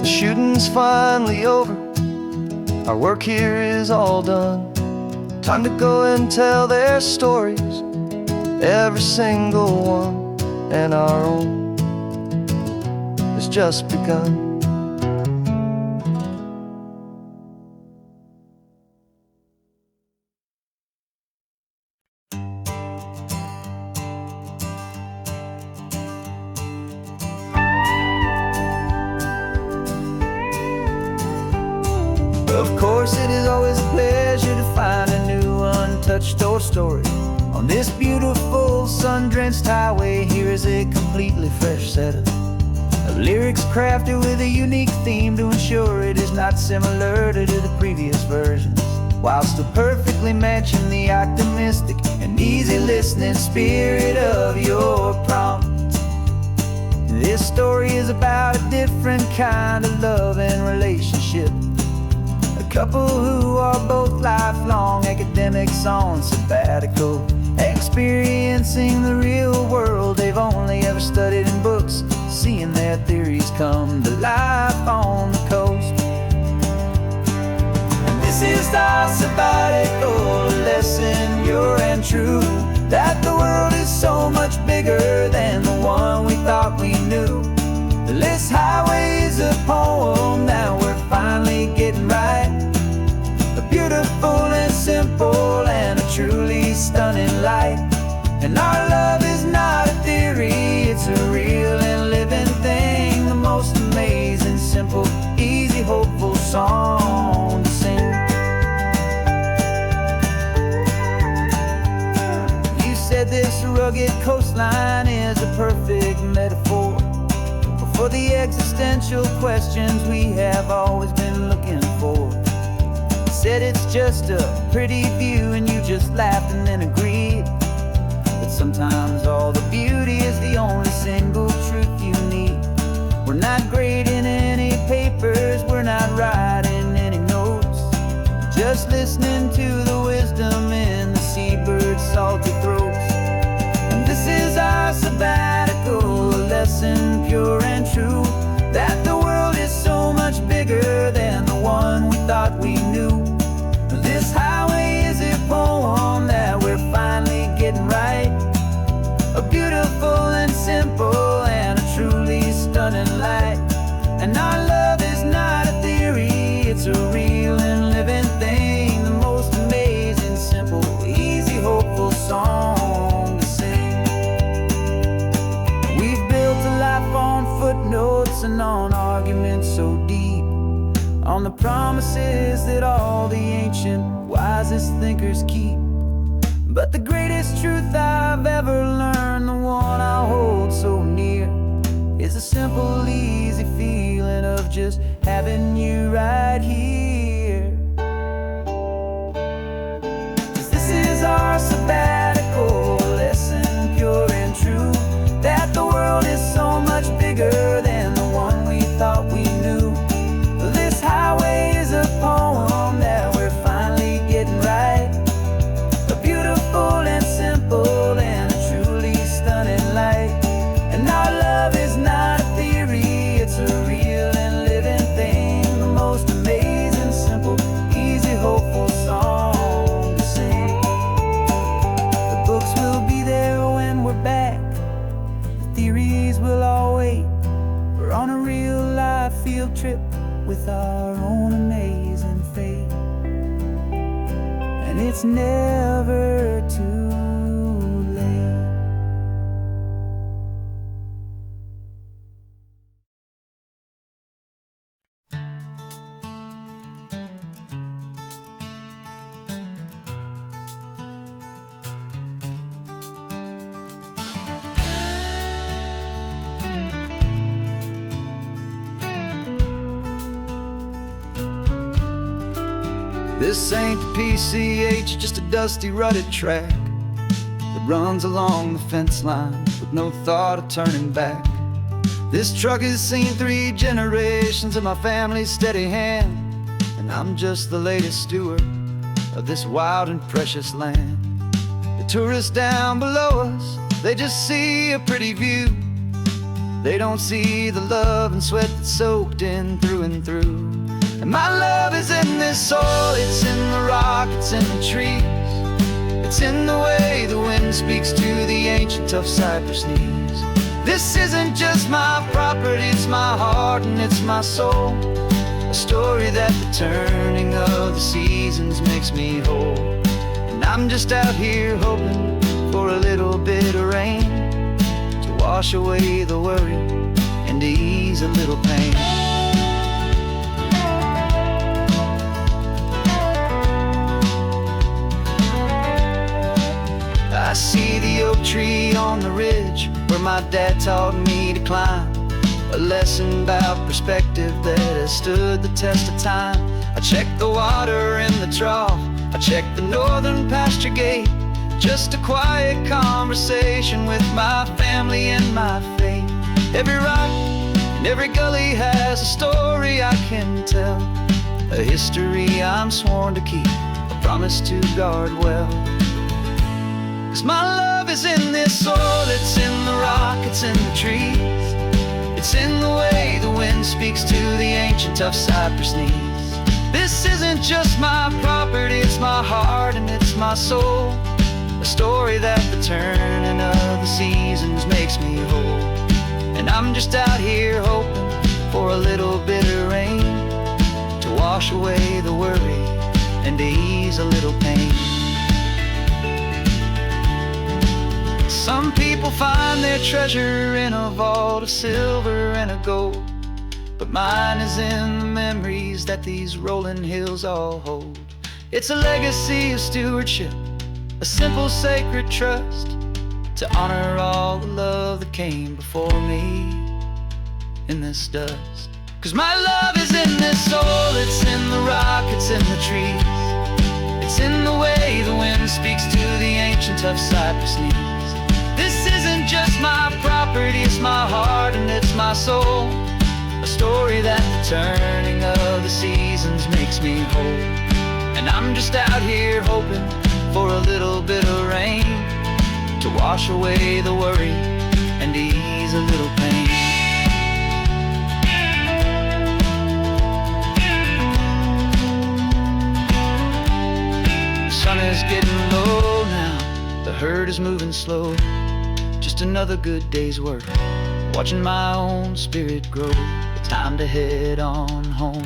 The shooting's finally over, our work here is all done. Time to go and tell their stories, every single one, and our own has just begun. Of course, it is always a pleasure to find a new untouched story. On this beautiful sun-drenched highway, here is a completely fresh set of lyrics crafted with a unique theme to ensure it is not similar to the previous versions, while still perfectly matching the optimistic and easy listening spirit of your prompt. This story is about a different kind of love and relationship. A couple who are both lifelong academics on sabbatical, experiencing the real world they've only ever studied in books, seeing their theories come to life on the coast. And this is our sabbatical lesson, pure and true, that the world is so much bigger than the one we thought we knew. This highway is a poem that we're finally getting right. A beautiful and simple and a truly stunning light. And our love is not a theory, it's a real and living thing. The most amazing, simple, easy, hopeful song to sing. You said this rugged coastline is a perfect metaphor for the existential questions we have always been looking for. You said it's just a pretty view and you just laughed and then agreed. But sometimes all the beauty is the only single truth you need. We're not grading any papers, we're not writing any notes, just listening to the wisdom in the seabird's salty throats. And this is our sabbatical lesson, pure and true, that the world is so much bigger than the one we thought we knew. This highway is a poem that we're finally getting right. A beautiful and simple and a truly stunning light. And our love is not a theory, it's a real and living thing. The most amazing, simple, easy, hopeful song to sing. We've built a life on footnotes and on arguments so deep, on the promises that all the ancient, wisest thinkers keep. But the greatest truth I've ever learned, the one I hold so near, is a simple, easy feeling of just having you right here. 'Cause this is our sabbatical lesson, pure and true, that the world is so much bigger than the one we thought we knew. This highway is a poem that we're finally getting right. A beautiful and simple and a truly stunning light. And our love is not a theory, it's a real and living thing. The most amazing, simple, easy, hopeful song to sing. The books will be there when we're back, the theories will all wait. We're on a real life field trip with our own amazing fate. And it's never too late. This ain't the PCH, just a dusty, rutted track that runs along the fence line with no thought of turning back. This truck has seen 3 generations of my family's steady hand, and I'm just the latest steward of this wild and precious land. The tourists down below us, they just see a pretty view. They don't see the love and sweat that's soaked in through and through. And my love is in this soil, it's in the rock, it's in the trees. It's in the way the wind speaks to the ancient tough cypress knees. This isn't just my property, it's my heart and it's my soul. A story that the turning of the seasons makes me whole. And I'm just out here hoping for a little bit of rain to wash away the worry and to ease a little pain. my dad taught me to climb, a lesson about perspective that has stood the test of time. I checked the water in the trough, I checked the northern pasture gate, just a quiet conversation with my family and my faith. Every rock and every gully has a story I can tell, a history I'm sworn to keep, a promise to guard well. 'Cause my love is in this soil, it's in the rock, it's in the trees, it's in the way the wind speaks to the ancient tough cypress knees. This isn't just my property, it's my heart and it's my soul, a story that the turning of the seasons makes me whole. And I'm just out here hoping for a little bit of rain to wash away the worry and to ease a little pain. Some people find their treasure in a vault of silver and of gold, but mine is in the memories that these rolling hills all hold. It's a legacy of stewardship, a simple sacred trust, to honor all the love that came before me in this dust. 'Cause my love is in this soul, it's in the rock, it's in the trees, it's in the way the wind speaks to the ancient tough cypress knees. This isn't just my property, it's my heart and it's my soul, a story that the turning of the seasons makes me whole. And I'm just out here hoping for a little bit of rain to wash away the worry and ease a little pain. The sun is getting low now, the herd is moving slow, just another good day's work, watching my own spirit grow. Time to head on home.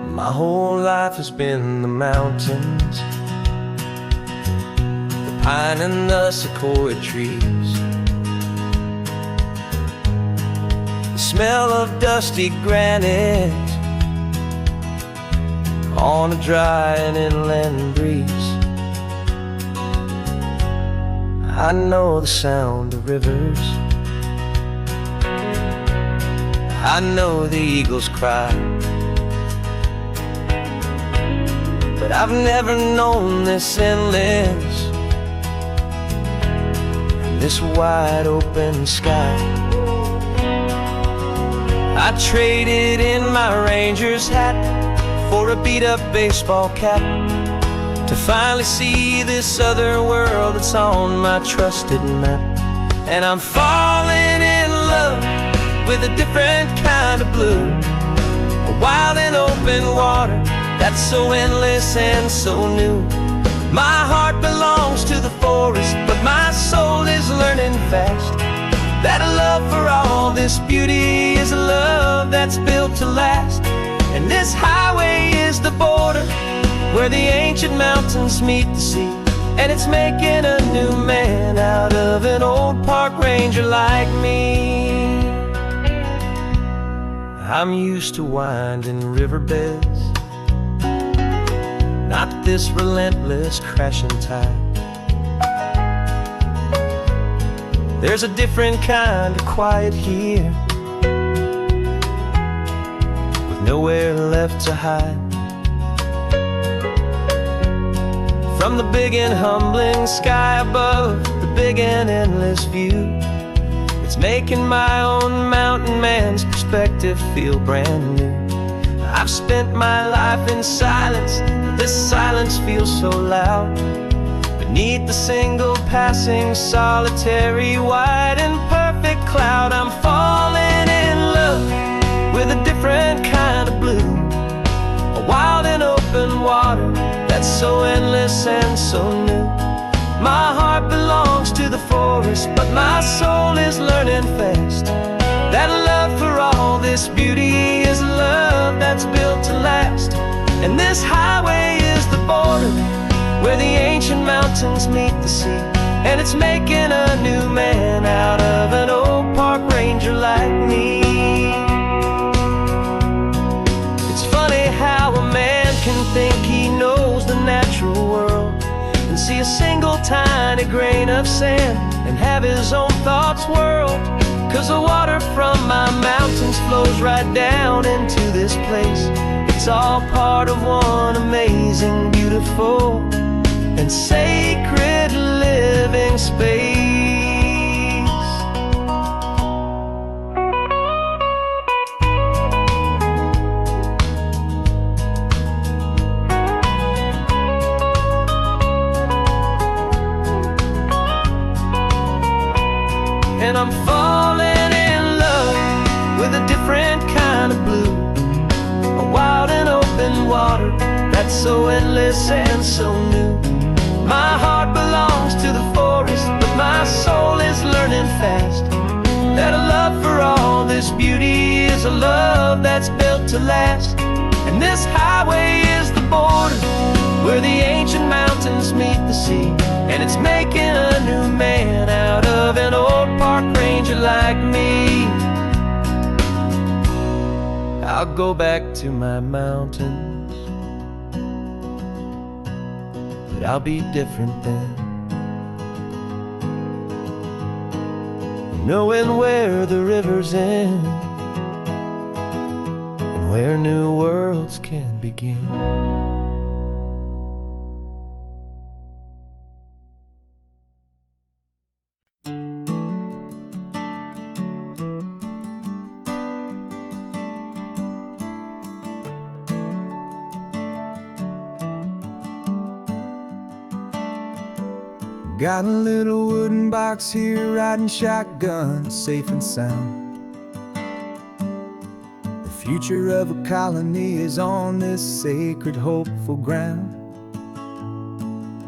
My whole life has been the mountains, the pine and the sequoia trees, the smell of dusty granite on a dry and inland breeze. I know the sound of rivers, I know the eagles cry, but I've never known this endless and this wide open sky. I traded in my ranger's hat for a beat-up baseball cap to finally see this other world that's on my trusted map. And I'm falling in love with a different kind of blue, a wild and open water that's so endless and so new. My heart belongs to the forest, but my soul is learning fast that a love for all this beauty is a love that's built to last. And this highway is the border where the ancient mountains meet the sea, and it's making a new man out of an old park ranger like me. I'm used to winding riverbeds, not this relentless crashing tide. There's a different kind of quiet here, with nowhere left to hide. From the big and humbling sky above, the big and endless view, it's making my own mountain man's perspective feel brand new. I've spent my life in silence, but this silence feels so loud. Beneath the single passing solitary white and perfect cloud, I'm falling in love with a different kind of blue, a wild and open water that's so endless and so new. My heart belongs to the forest, but my soul is learning fast that love for all this beauty is love that's built to last. And this highway is the border where the ancient mountains meet the sea, and it's making a new man out of an old park ranger like me. It's funny how a man can think he knows the natural world and see a single tiny grain of sand and have his own thoughts whirled. 'Cause the water from my mountains flows right down into this place. It's all part of one amazing, beautiful, and sacred living space. And I'm falling in love with a different kind of blue, a wild and open water that's so endless and so new. My heart belongs to the forest, but my soul is learning fast that a love for all this beauty is a love that's built to last. And this highway is the border where the ancient mountains meet the sea, and it's making a new man out of an old park ranger like me. I'll go back to my mountains, but I'll be different then, knowing where the rivers end and where new worlds can begin. Got a little wooden box here, riding shotgun, safe and sound. The future of a colony is on this sacred, hopeful ground.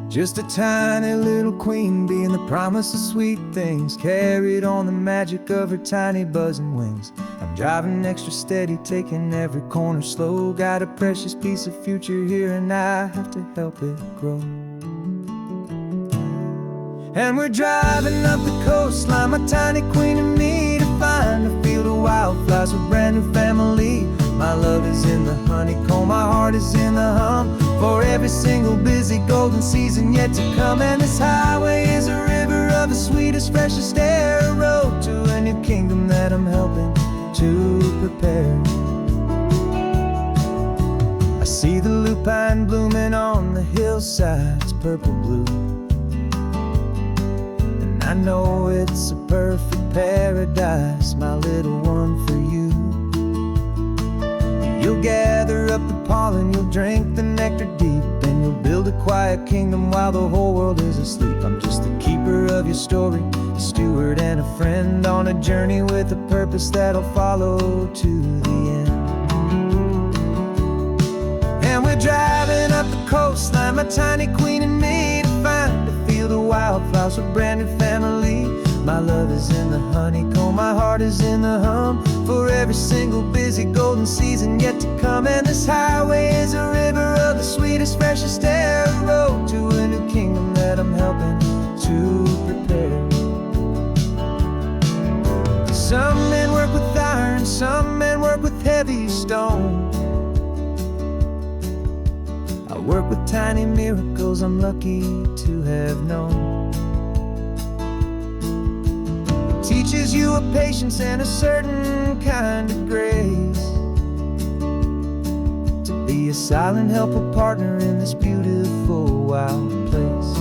Just a tiny little queen bee and the promise of sweet things, carried on the magic of her tiny buzzing wings. I'm driving extra steady, taking every corner slow. Got a precious piece of future here and I have to help it grow. And we're driving up the coastline, my tiny queen and me, to find a field of wildflowers with brand new family. My love is in the honeycomb, my heart is in the hum, for every single busy golden season yet to come. And this highway is a river of the sweetest, freshest air, a road to a new kingdom that I'm helping to prepare. I see the lupine blooming on the hillsides, purple blue, I know it's a perfect paradise, my little one, for you. You'll gather up the pollen, you'll drink the nectar deep, and you'll build a quiet kingdom while the whole world is asleep. I'm just the keeper of your story, a steward and a friend, on a journey with a purpose that'll follow to the end. And we're driving up the coastline, my tiny queen and me, to find a field of wildflowers with brand new family. My love is in the honeycomb, my heart is in the hum, for every single busy golden season yet to come. And this highway is a river of the sweetest, freshest air, a road to a new kingdom that I'm helping to prepare. Some men work with iron, some men work with heavy stone. I work with tiny miracles I'm lucky to have known. It teaches you a patience and a certain kind of grace, to be a silent, helpful partner in this beautiful, wild place.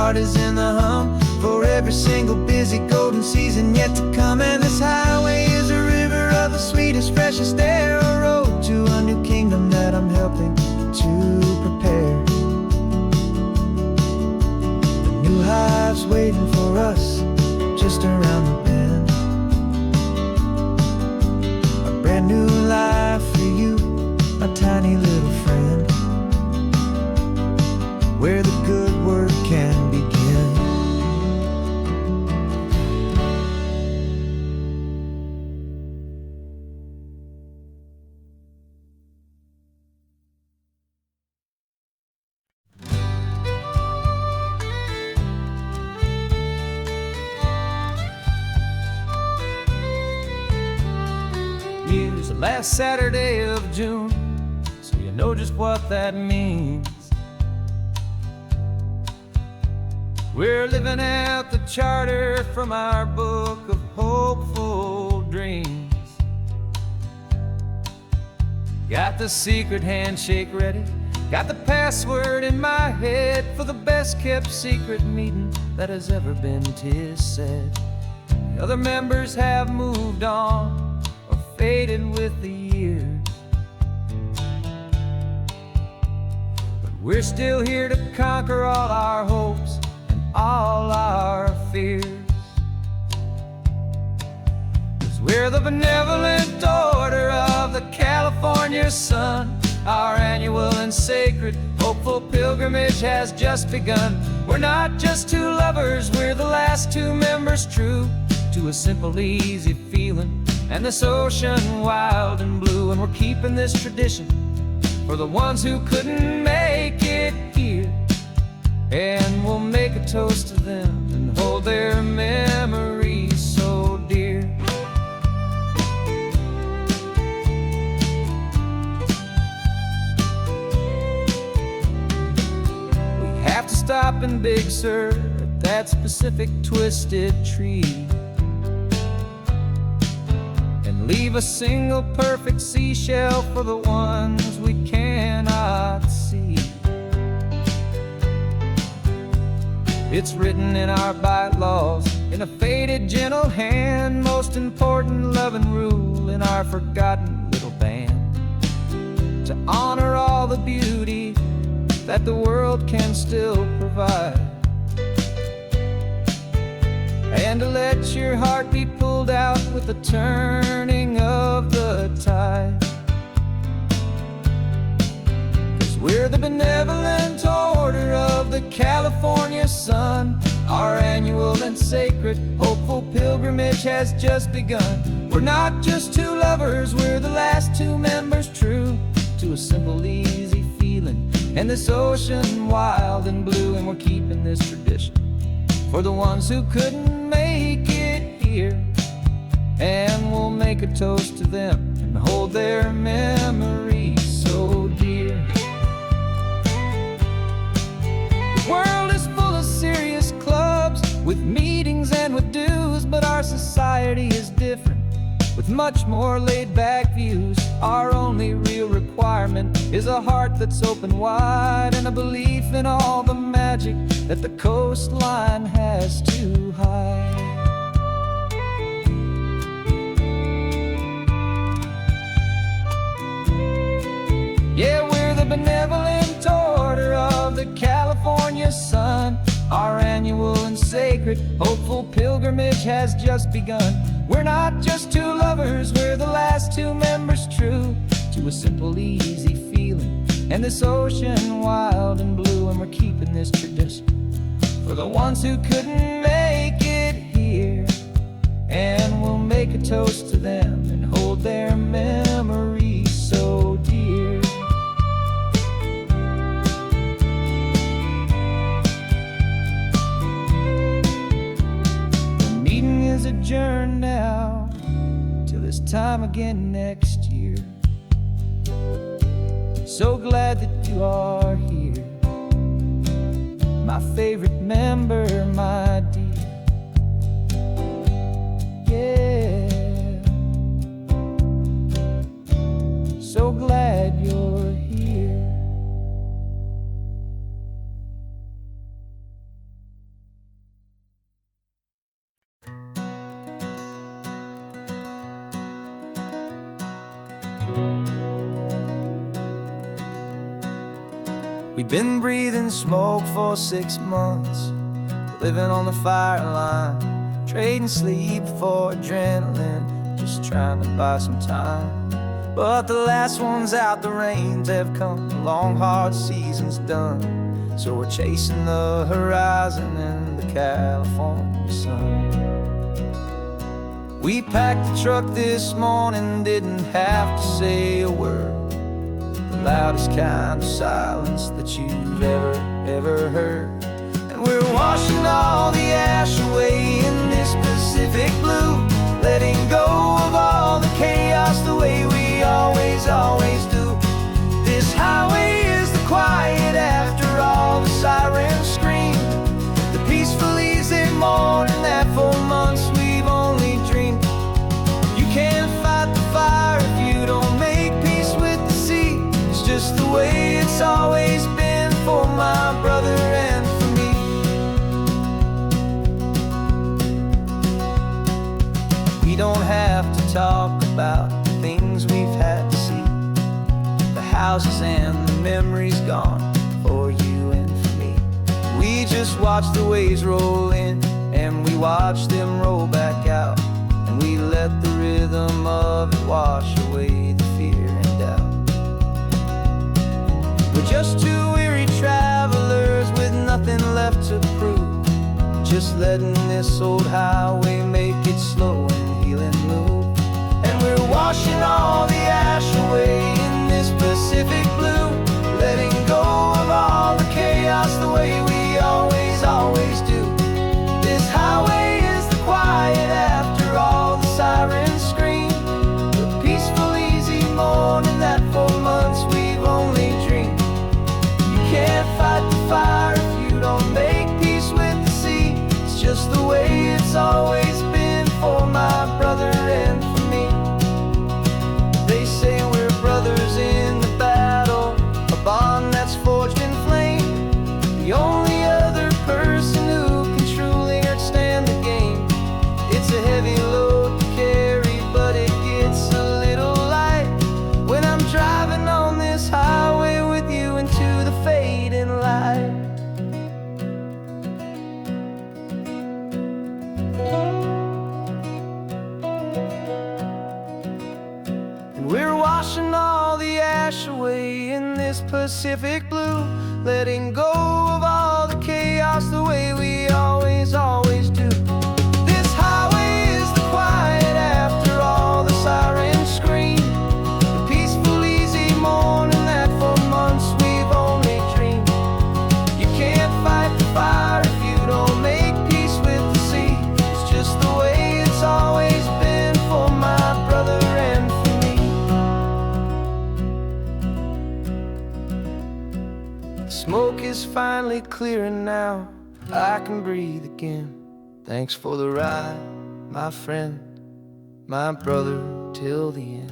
heart is in the hum for every single busy golden season yet to come. And this highway is a river of the sweetest, freshest air, a road to a new kingdom that I'm helping to prepare. The new hive's waiting for us just around the bend, a brand new life for you, a tiny little friend, where the good work can begin. Here's the last Saturday of June, so you know just what that means. We're living out the charter from our book of hopeful dreams. Got the secret handshake ready, got the password in my head for the best kept secret meeting that has ever been, 'tis said. The other members have moved on or faded with the years, but we're still here to conquer all our hopes and all our fears. 'Cause we're the benevolent order of the California sun. Our annual and sacred hopeful pilgrimage has just begun. We're not just two lovers, we're the last two members true to a simple, easy feeling and this ocean wild and blue. And we're keeping this tradition for the ones who couldn't make it here, and we'll make a toast to them and hold their memories so dear. We have to stop in Big Sur at that specific twisted tree, leave a single perfect seashell for the ones we cannot see. It's written in our bylaws in a faded gentle hand, most important loving rule in our forgotten little band, to honor all the beauty that the world can still provide, and to let your heart be pulled out with the turning of the tide. 'Cause we're the benevolent order of the California sun. Our annual and sacred hopeful pilgrimage has just begun. We're not just two lovers, we're the last two members true to a simple, easy feeling and this ocean wild and blue. And we're keeping this tradition for the ones who couldn't make it here, and we'll make a toast to them and hold their memories so dear. The world is full of serious clubs with meetings and with dues, but our society is different with much more laid-back views. Our only real requirement is a heart that's open wide and a belief in all the magic that the coastline has to hide. Yeah, we're the benevolent order of the California sun. Our annual and sacred hopeful pilgrimage has just begun. We're not just two lovers, we're the last two members true to a simple, easy feeling and this ocean wild and blue. And we're keeping this tradition for the ones who couldn't make it here, and we'll make a toast to them and hold their memories so dear. The meeting is adjourned now till this time again next year. So glad that you are here, my favorite member, my dear. Yeah, so glad you're here. We've been breathing smoke for 6 months, living on the fire line, trading sleep for adrenaline, just trying to buy some time. But the last one's out, the rains have come, the long hard season's done. So we're chasing the horizon in the California sun. We packed the truck this morning, didn't have to say a word. The loudest kind of silence that you've ever heard. And we're washing all the ash away in this Pacific blue, letting go of all the chaos the way we always do. This highway is the quiet after all the sirens scream, the peaceful easy morning that for months we've only dreamed. You can't fight the fire if you don't make peace with the sea. It's just the way it's always been for my brother and for me. We don't have to talk about the things we've had to see, the houses and the memories gone for you and for me. We just watch the waves roll in and we watch them roll back out, and we let the rhythm of it wash away the fear and doubt. We're just two weary travelers with nothing left to prove, just letting this old highway make its slow and healing move. And we're washing all the ash away in this Pacific blue, letting go of all the chaos the way we always do. This highway is the quiet after all the sirens scream, the peaceful easy morning that for months we've only dreamed. You can't fight the fire if you don't make peace with the sea. It's just the way it's always been for my brother and for me. They say we're brothers in the battle, a bond that's forged in flame. The only other person who can truly understand the game. It's a heavy load to carry, but it gets a little light when I'm driving on this highway with you into the fading light. And we're washing all the ash away in this Pacific blue, letting go of all the chaos the way we always do. This highway is the quiet after all the sirens scream, the peaceful easy morning that for months we've only dreamed. You can't fight the fire if you don't make peace with the sea. It's just the way it's always been for my brother and for me. The smoke is finally clearing now, I can breathe again. Thanks for the ride, my friend, my brother, till the end.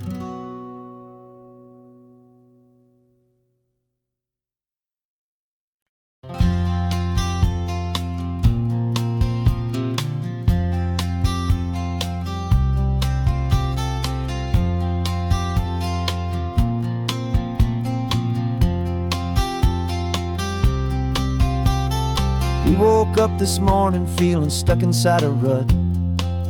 We woke up this morning feeling stuck inside a rut.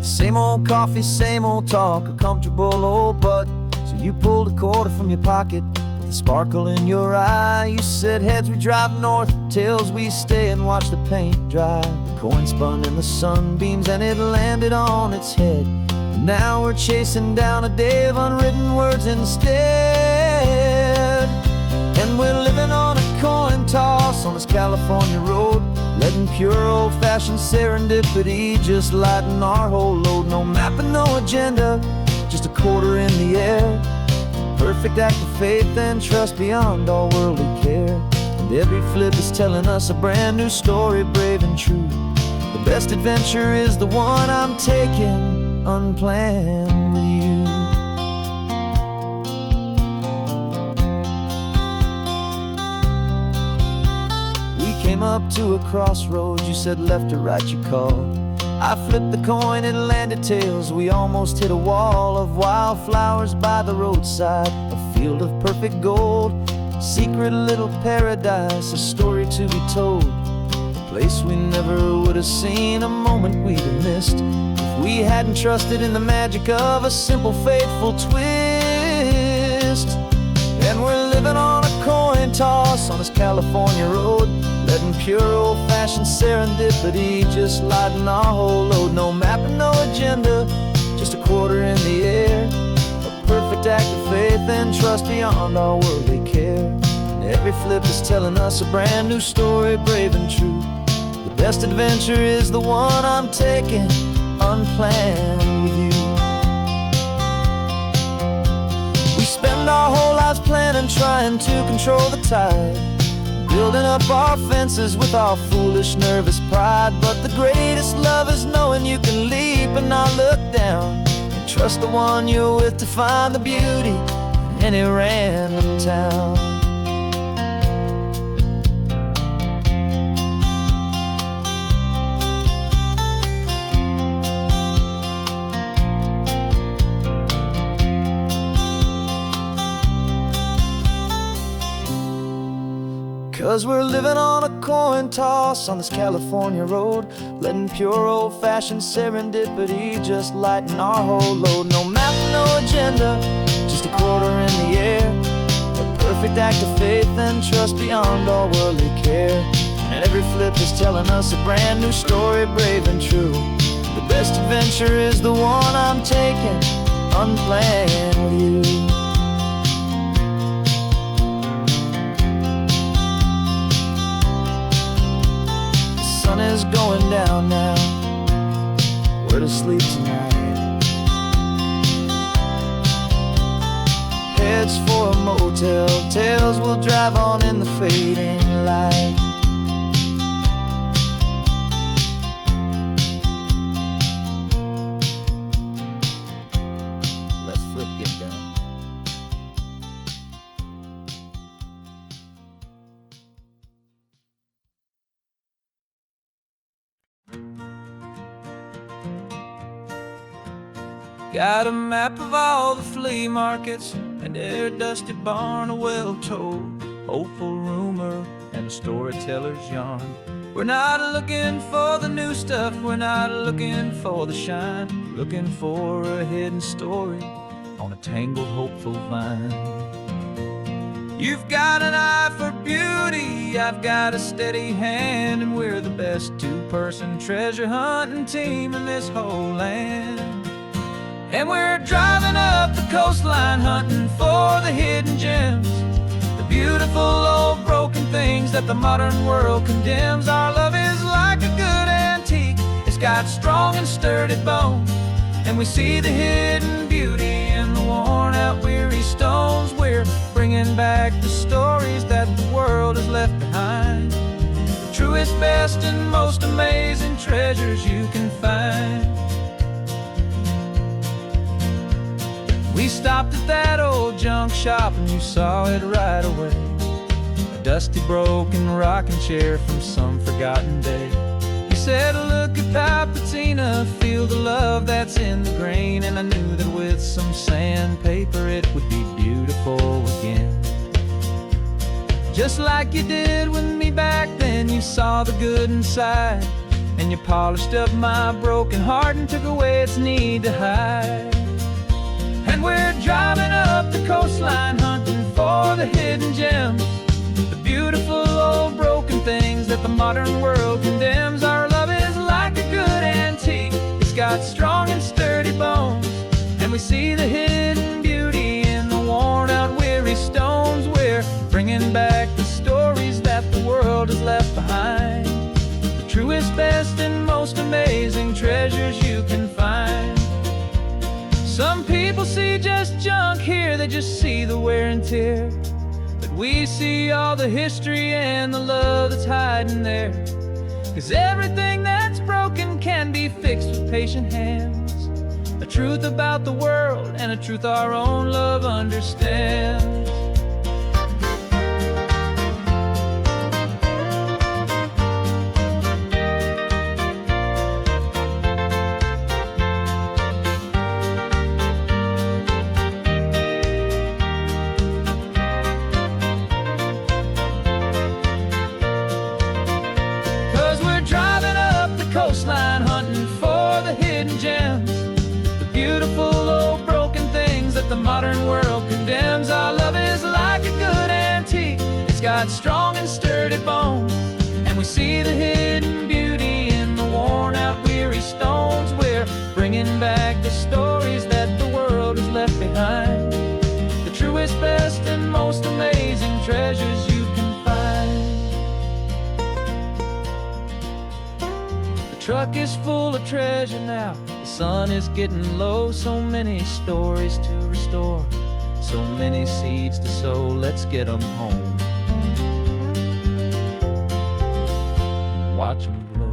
Same old coffee, same old talk, a comfortable old butt. So you pulled a quarter from your pocket with a sparkle in your eye. You said heads we drive north, tails we stay and watch the paint dry. The coin spun in the sunbeams and it landed on its head. And now we're chasing down a day of unwritten words instead. And we're living on a coin toss on this California road, letting pure old-fashioned serendipity just lighten our whole load. No map and no agenda, just a quarter in the air. Perfect act of faith and trust beyond all worldly care. And every flip is telling us a brand new story, brave and true. The best adventure is the one I'm taking unplanned with you. Came up to a crossroads, you said left or right you called. I flipped the coin, it landed tails. We almost hit a wall of wildflowers by the roadside, a field of perfect gold, secret little paradise, a story to be told, a place we never would have seen, a moment we'd have missed if we hadn't trusted in the magic of a simple, faithful twist. And we're living on a coin toss on this California road, letting pure old-fashioned serendipity just lighten our whole load. No map and no agenda, just a quarter in the air, a perfect act of faith and trust beyond our worldly care. And every flip is telling us a brand new story, brave and true. The best adventure is the one I'm taking, unplanned with you. We spend our whole lives planning, trying to control the tide, building up our fences with our foolish, nervous pride. But the greatest love is knowing you can leap and not look down, and trust the one you're with to find the beauty in any random town. 'Cause we're living on a coin toss on this California road, letting pure old-fashioned serendipity just lighten our whole load. No map, no agenda, just a quarter in the air, a perfect act of faith and trust beyond all worldly care. And every flip is telling us a brand new story, brave and true. The best adventure is the one I'm taking, unplanned with you. The sun is going down now, we're to sleep tonight. Heads for a motel, tails will drive on in the fading light. Let's flip get done. Got a map of all the flea markets and their dusty barn, a well-told, hopeful rumor, and a storyteller's yarn. We're not looking for the new stuff, we're not looking for the shine, looking for a hidden story on a tangled, hopeful vine. You've got an eye for beauty, I've got a steady hand, and we're the best two-person treasure hunting team in this whole land. And we're driving up the coastline, hunting for the hidden gems, the beautiful old broken things that the modern world condemns. Our love is like a good antique, it's got strong and sturdy bones, and we see the hidden beauty in the worn out weary stones. We're bringing back the stories that the world has left behind, the truest, best, and most amazing treasures you can find. We stopped at that old junk shop and you saw it right away, a dusty, broken rocking chair from some forgotten day. You said, look at that patina, feel the love that's in the grain, and I knew that with some sandpaper it would be beautiful again. Just like you did with me back then, you saw the good inside, and you polished up my broken heart and took away its need to hide. And we're driving up the coastline, hunting for the hidden gems, the beautiful old broken things that the modern world condemns. Our love is like a good antique, it's got strong and sturdy bones, and we see the hidden beauty in the worn out weary stones. We're bringing back the stories that the world has left behind, the truest, best, and most amazing treasures you can find. Some people see just junk here, they just see the wear and tear, but we see all the history and the love that's hiding there. 'Cause everything that's broken can be fixed with patient hands, a truth about the world and a truth our own love understands. modern world condemns. Our love is like a good antique. It's got strong and sturdy bones, and we see the hidden beauty in the worn out weary stones. We're bringing back the stories that the world has left behind, the truest, best, and most amazing treasures you can find. The truck is full of treasure now, the sun is getting low. So many stories to restore, so many seeds to sow. Let's get them home, watch them blow.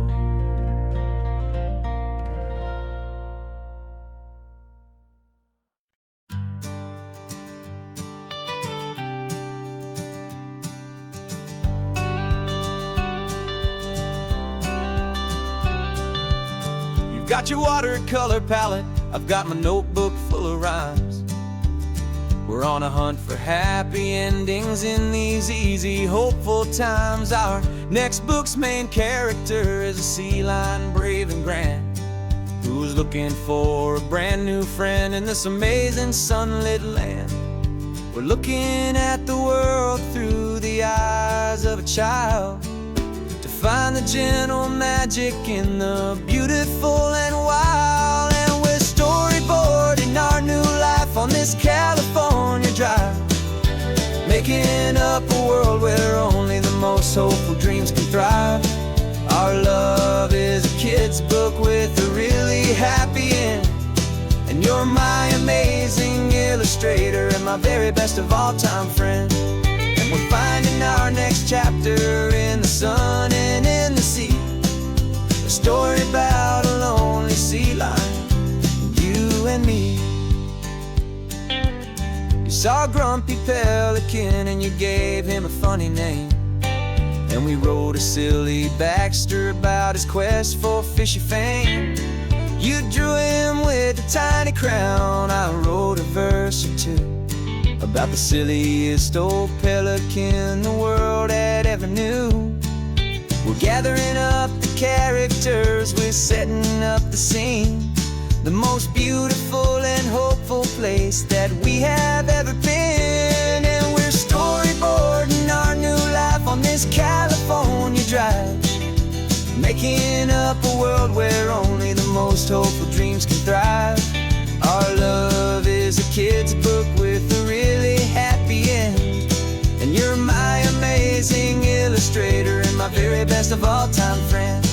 You've got your watercolor palette, I've got my notebook full of rhymes. We're on a hunt for happy endings in these easy, hopeful times. Our next book's main character is a sea lion, brave and grand, who's looking for a brand new friend in this amazing sunlit land. We're looking at the world through the eyes of a child, to find the gentle magic in the beautiful and wild. And we're storyboarding our new life on this California drive, making up a world where only the most hopeful dreams can thrive. Our love is a kid's book with a really happy end, and you're my amazing illustrator and my very best of all time friend. And we're finding our next chapter in the sun and in the sea, a story about a lonely sea lion, you and me. You saw a grumpy pelican and you gave him a funny name, and we wrote a silly Baxter about his quest for fishy fame. You drew him with a tiny crown, I wrote a verse or two about the silliest old pelican the world had ever knew. We're gathering up the characters, we're setting up the scene, the most beautiful and hopeful place that we have ever been. And we're storyboarding our new life on this California drive, making up a world where only the most hopeful dreams can thrive. Our love is a kid's book with a really happy end, and you're my amazing illustrator and my very best of all time friend.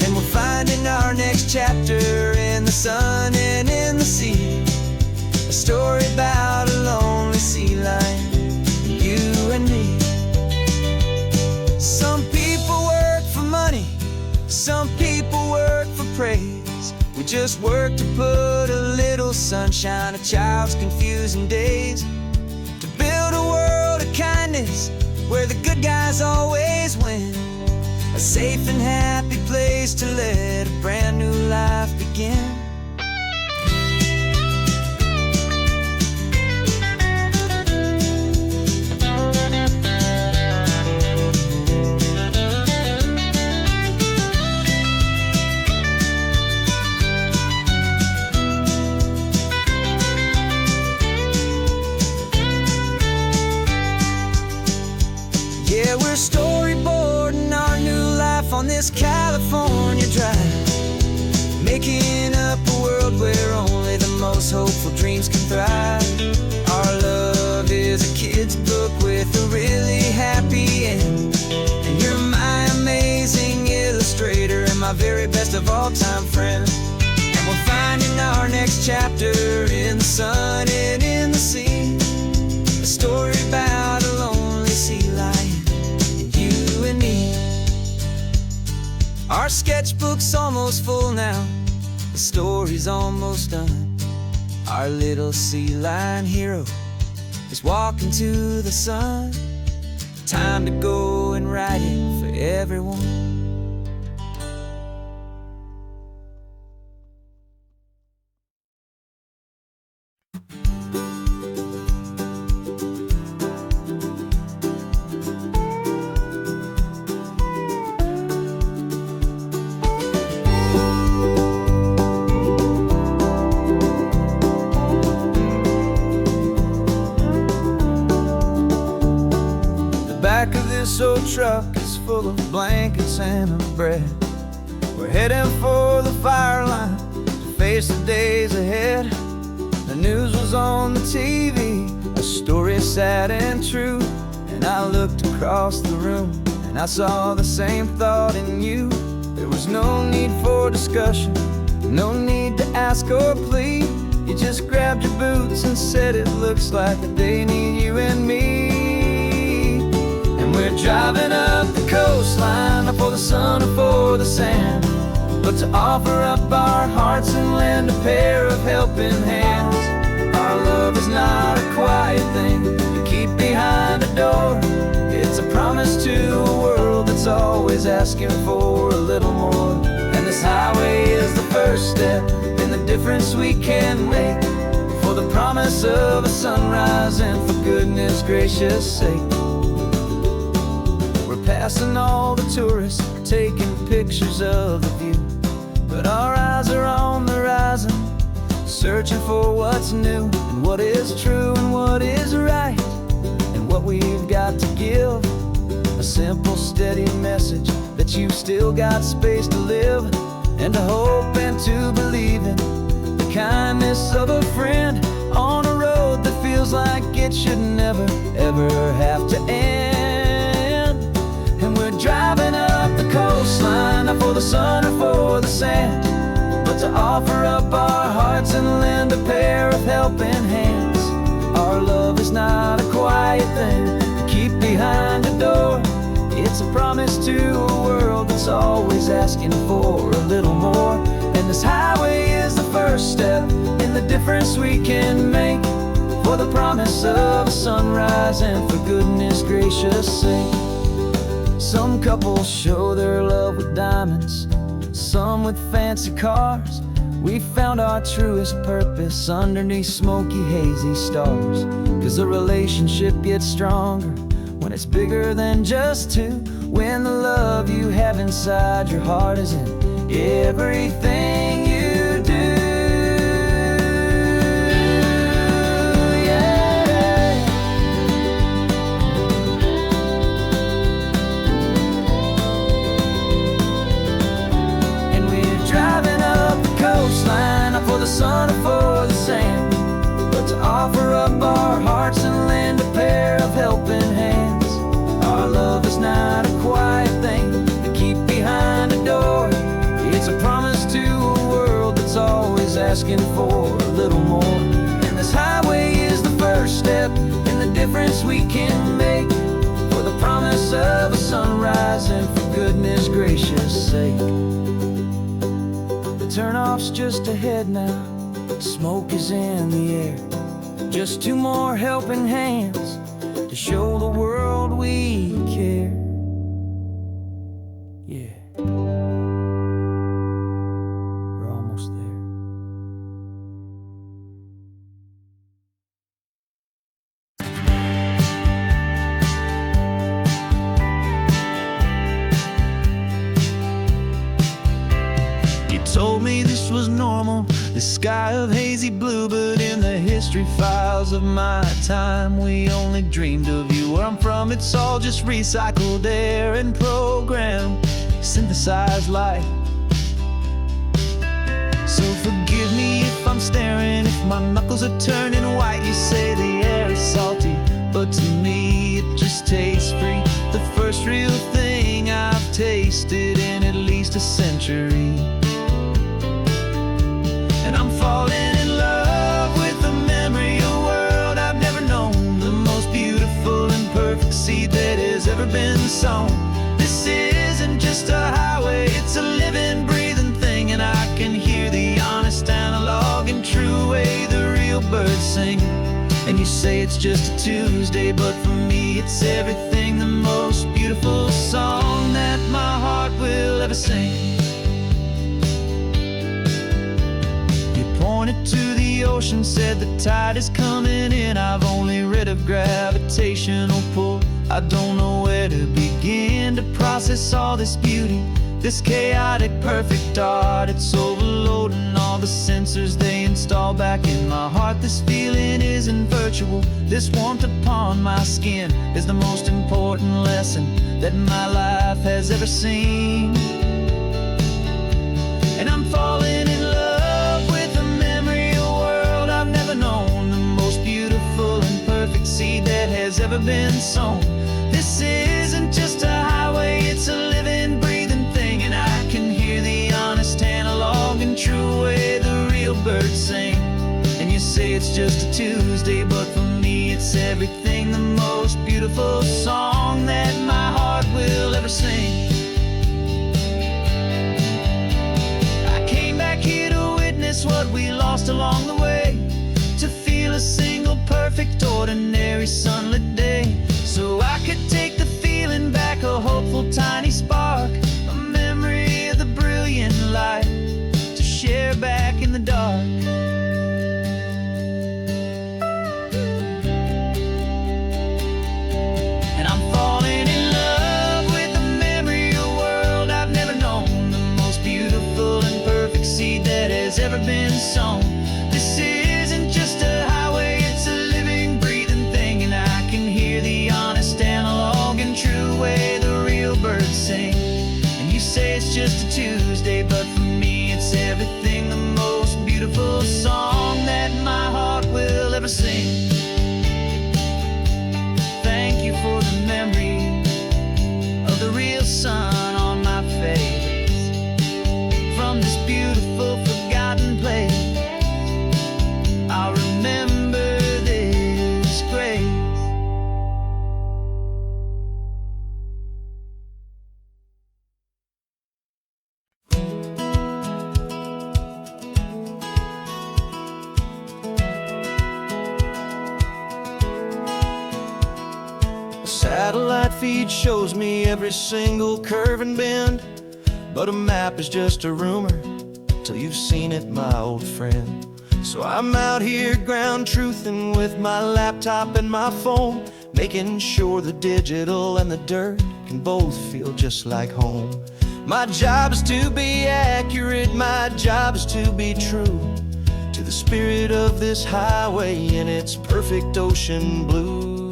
And we're finding our next chapter in the sun and in the sea, a story about a lonely sea lion, you and me. Some people work for money, some people work for praise. We just work to put a little sunshine, a child's confusing days, to build a world of kindness where the good guys always win, a safe and happy place to let a brand new life begin. Yeah, we're storyboarding our new life on this California drive, making up a world where only the most hopeful dreams can thrive. Our love is a kid's book with a really happy end, and you're my amazing illustrator and my very best of all time friend. And we're finding our next chapter in the sun and in the sea, a story about a lonely sea lion, you and me. Our sketchbook's almost full now, the story's almost done. Our little sea lion hero is walking to the sun. Time to go and write it for everyone. this old truck is full of blankets and of bread. We're heading for the fire line to face the days ahead. The news was on the TV, a story sad and true. And I looked across the room and I saw the same thought in you. There was no need for discussion, no need to ask or plead. You just grabbed your boots and said it looks like a day need you and me. And we're driving up the coastline, not for the sun or for the sand, but to offer up our hearts and lend a pair of helping hands. Our love is not a quiet thing you keep behind a door. It's a promise to a world that's always asking for a little more. And this highway is the first step in the difference we can make, for the promise of a sunrise and for goodness gracious sake. We're passing all the tourists, taking pictures of the view, but our eyes are on the horizon, searching for what's new and what is true and what is right, and what we've got to give. A simple, steady message that you've still got space to live, and to hope and to believe in the kindness of a friend on a road that feels like it should never, ever have to end. And we're driving up the coastline, not for the sun or for the sand, but to offer up our hearts and lend a pair of helping hands. Our love is not a quiet thing to keep behind a door. It's a promise to a world that's always asking for a little more. And this highway is the first step in the difference we can make, for the promise of a sunrise and for goodness gracious sake. Some couples show their love with diamonds, some with fancy cars. We found our truest purpose underneath smoky, hazy stars. 'Cause a relationship gets stronger when it's bigger than just two, when the love you have inside your heart is in everything you do. Yeah. And we're driving up the coastline, not for the sun or for the sand, but to offer up our hearts and lend a pair of helping hands. Our love is not a quiet thing to keep behind a door. It's a promise to a world that's always asking for a little more. And this highway is the first step in the difference we can make, for the promise of a sunrise and for goodness gracious sake. The turnoff's just ahead now, smoke is in the air. Just two more helping hands to show the world we care. Yeah, we're almost there. You told me this was normal, this sky of hazy blue, but in the history files of my time, we only dreamed of you. Where I'm from, it's all just recycled air and programmed, synthesized light. So forgive me if I'm staring, if my knuckles are turning white. You say the air is salty, but to me it just tastes free. The first real thing I've tasted in at least a century. And I'm falling in love with the memory of a world I've never known, the most beautiful and perfect seed that has ever been sown. This isn't just a highway, it's a living, breathing thing, and I can hear the honest, analog, and true way the real birds sing. And you say it's just a Tuesday, but for me it's everything, the most beautiful song that my heart will ever sing. Pointed to the ocean, said the tide is coming in. I've only read of gravitational pull. I don't know where to begin to process all this beauty, this chaotic, perfect art. It's overloading all the sensors they install back in my heart. This feeling isn't virtual, this warmth upon my skin is the most important important lesson that my life has ever seen. And I'm falling in love with the memory of a world I've never known, the most beautiful and perfect seed that has ever been sown. This isn't just a highway, it's a living, breathing thing, and I can hear the honest analog and true way the real birds sing. And you say it's just a Tuesday, but for me it's everything, the most beautiful song that my heart will ever sing. I came back here to witness what we lost along the way, to feel a single perfect ordinary sunlit day, so I could take the feeling back, a hopeful tiny spark, a memory of the brilliant light to share back in the dark. And I'm falling in love with the memory of a world I've never known, the most beautiful and perfect seed that has ever been sown. This isn't just a highway, it's a living, breathing thing, and I can hear the honest analog and true way the real birds sing. And you say it's just a Tuesday, but for me it's everything, the most beautiful song that my heart will ever sing. Thank you for the memory of the real sun on my face, from this beautiful forgotten place I'll remember this grace. A satellite feed shows me every single curve and bend, but a map is just a rumor till you've seen it, my old friend. So I'm out here ground truthing with my laptop and my phone, making sure the digital and the dirt can both feel just like home. My job is to be accurate, my job is to be true to the spirit of this highway in its perfect ocean blue.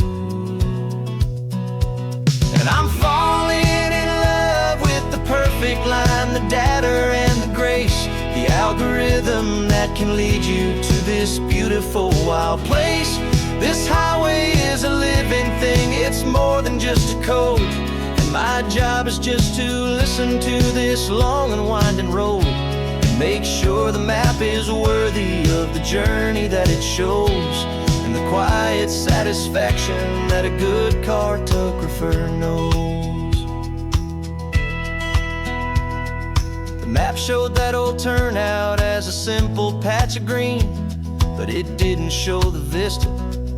And I'm falling in love with the perfect line, the data and the grace, the algorithm that can lead you to this beautiful wild place. This highway is a living thing, it's more than just a code, and my job is just to listen to this long and winding road and make sure the map is worthy of the journey that it shows, and the quiet satisfaction that a good cartographer knows. The map showed that old turnout as a simple patch of green, but it didn't show the vista,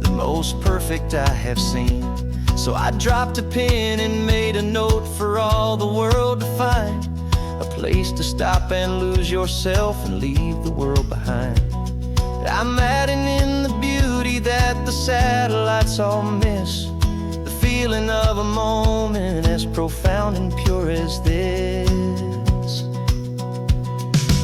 the most perfect I have seen. So I dropped a pin and made a note for all the world to find, a place to stop and lose yourself and leave the world behind. I'm adding in the beauty that the satellites all miss, the feeling of a moment as profound and pure as this.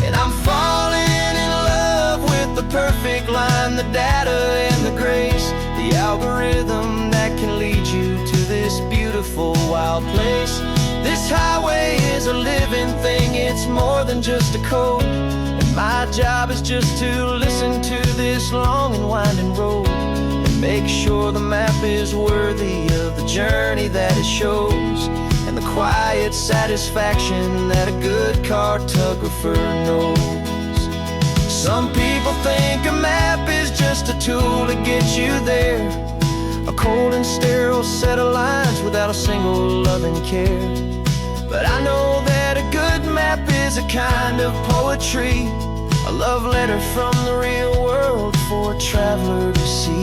And I'm falling in love with the perfect line, the data and the grace, the algorithm that can lead you to this beautiful wild place. This highway is a living thing, it's more than just a code, and my job is just to listen to this long and winding road and make sure the map is worthy of the journey that it shows, and the quiet satisfaction that a good cartographer knows. Some people think a map is just a tool to get you there, a cold and sterile set of lines without a single loving care. But I know that a good map is a kind of poetry, a love letter from the real world for a traveler to see.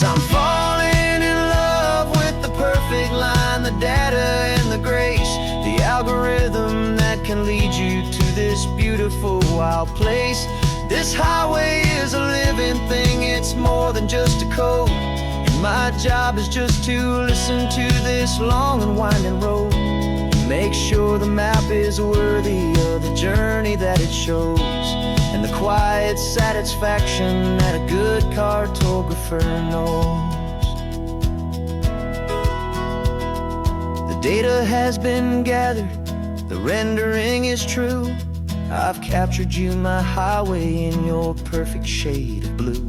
I'm falling in love with the perfect line, the data this beautiful wild place. This highway is a living thing, it's more than just a code. And my job is just to listen to this long and winding road, and make sure the map is worthy of the journey that it shows, and the quiet satisfaction that a good cartographer knows. The data has been gathered, the rendering is true. I've captured you, my highway, in your perfect shade of blue.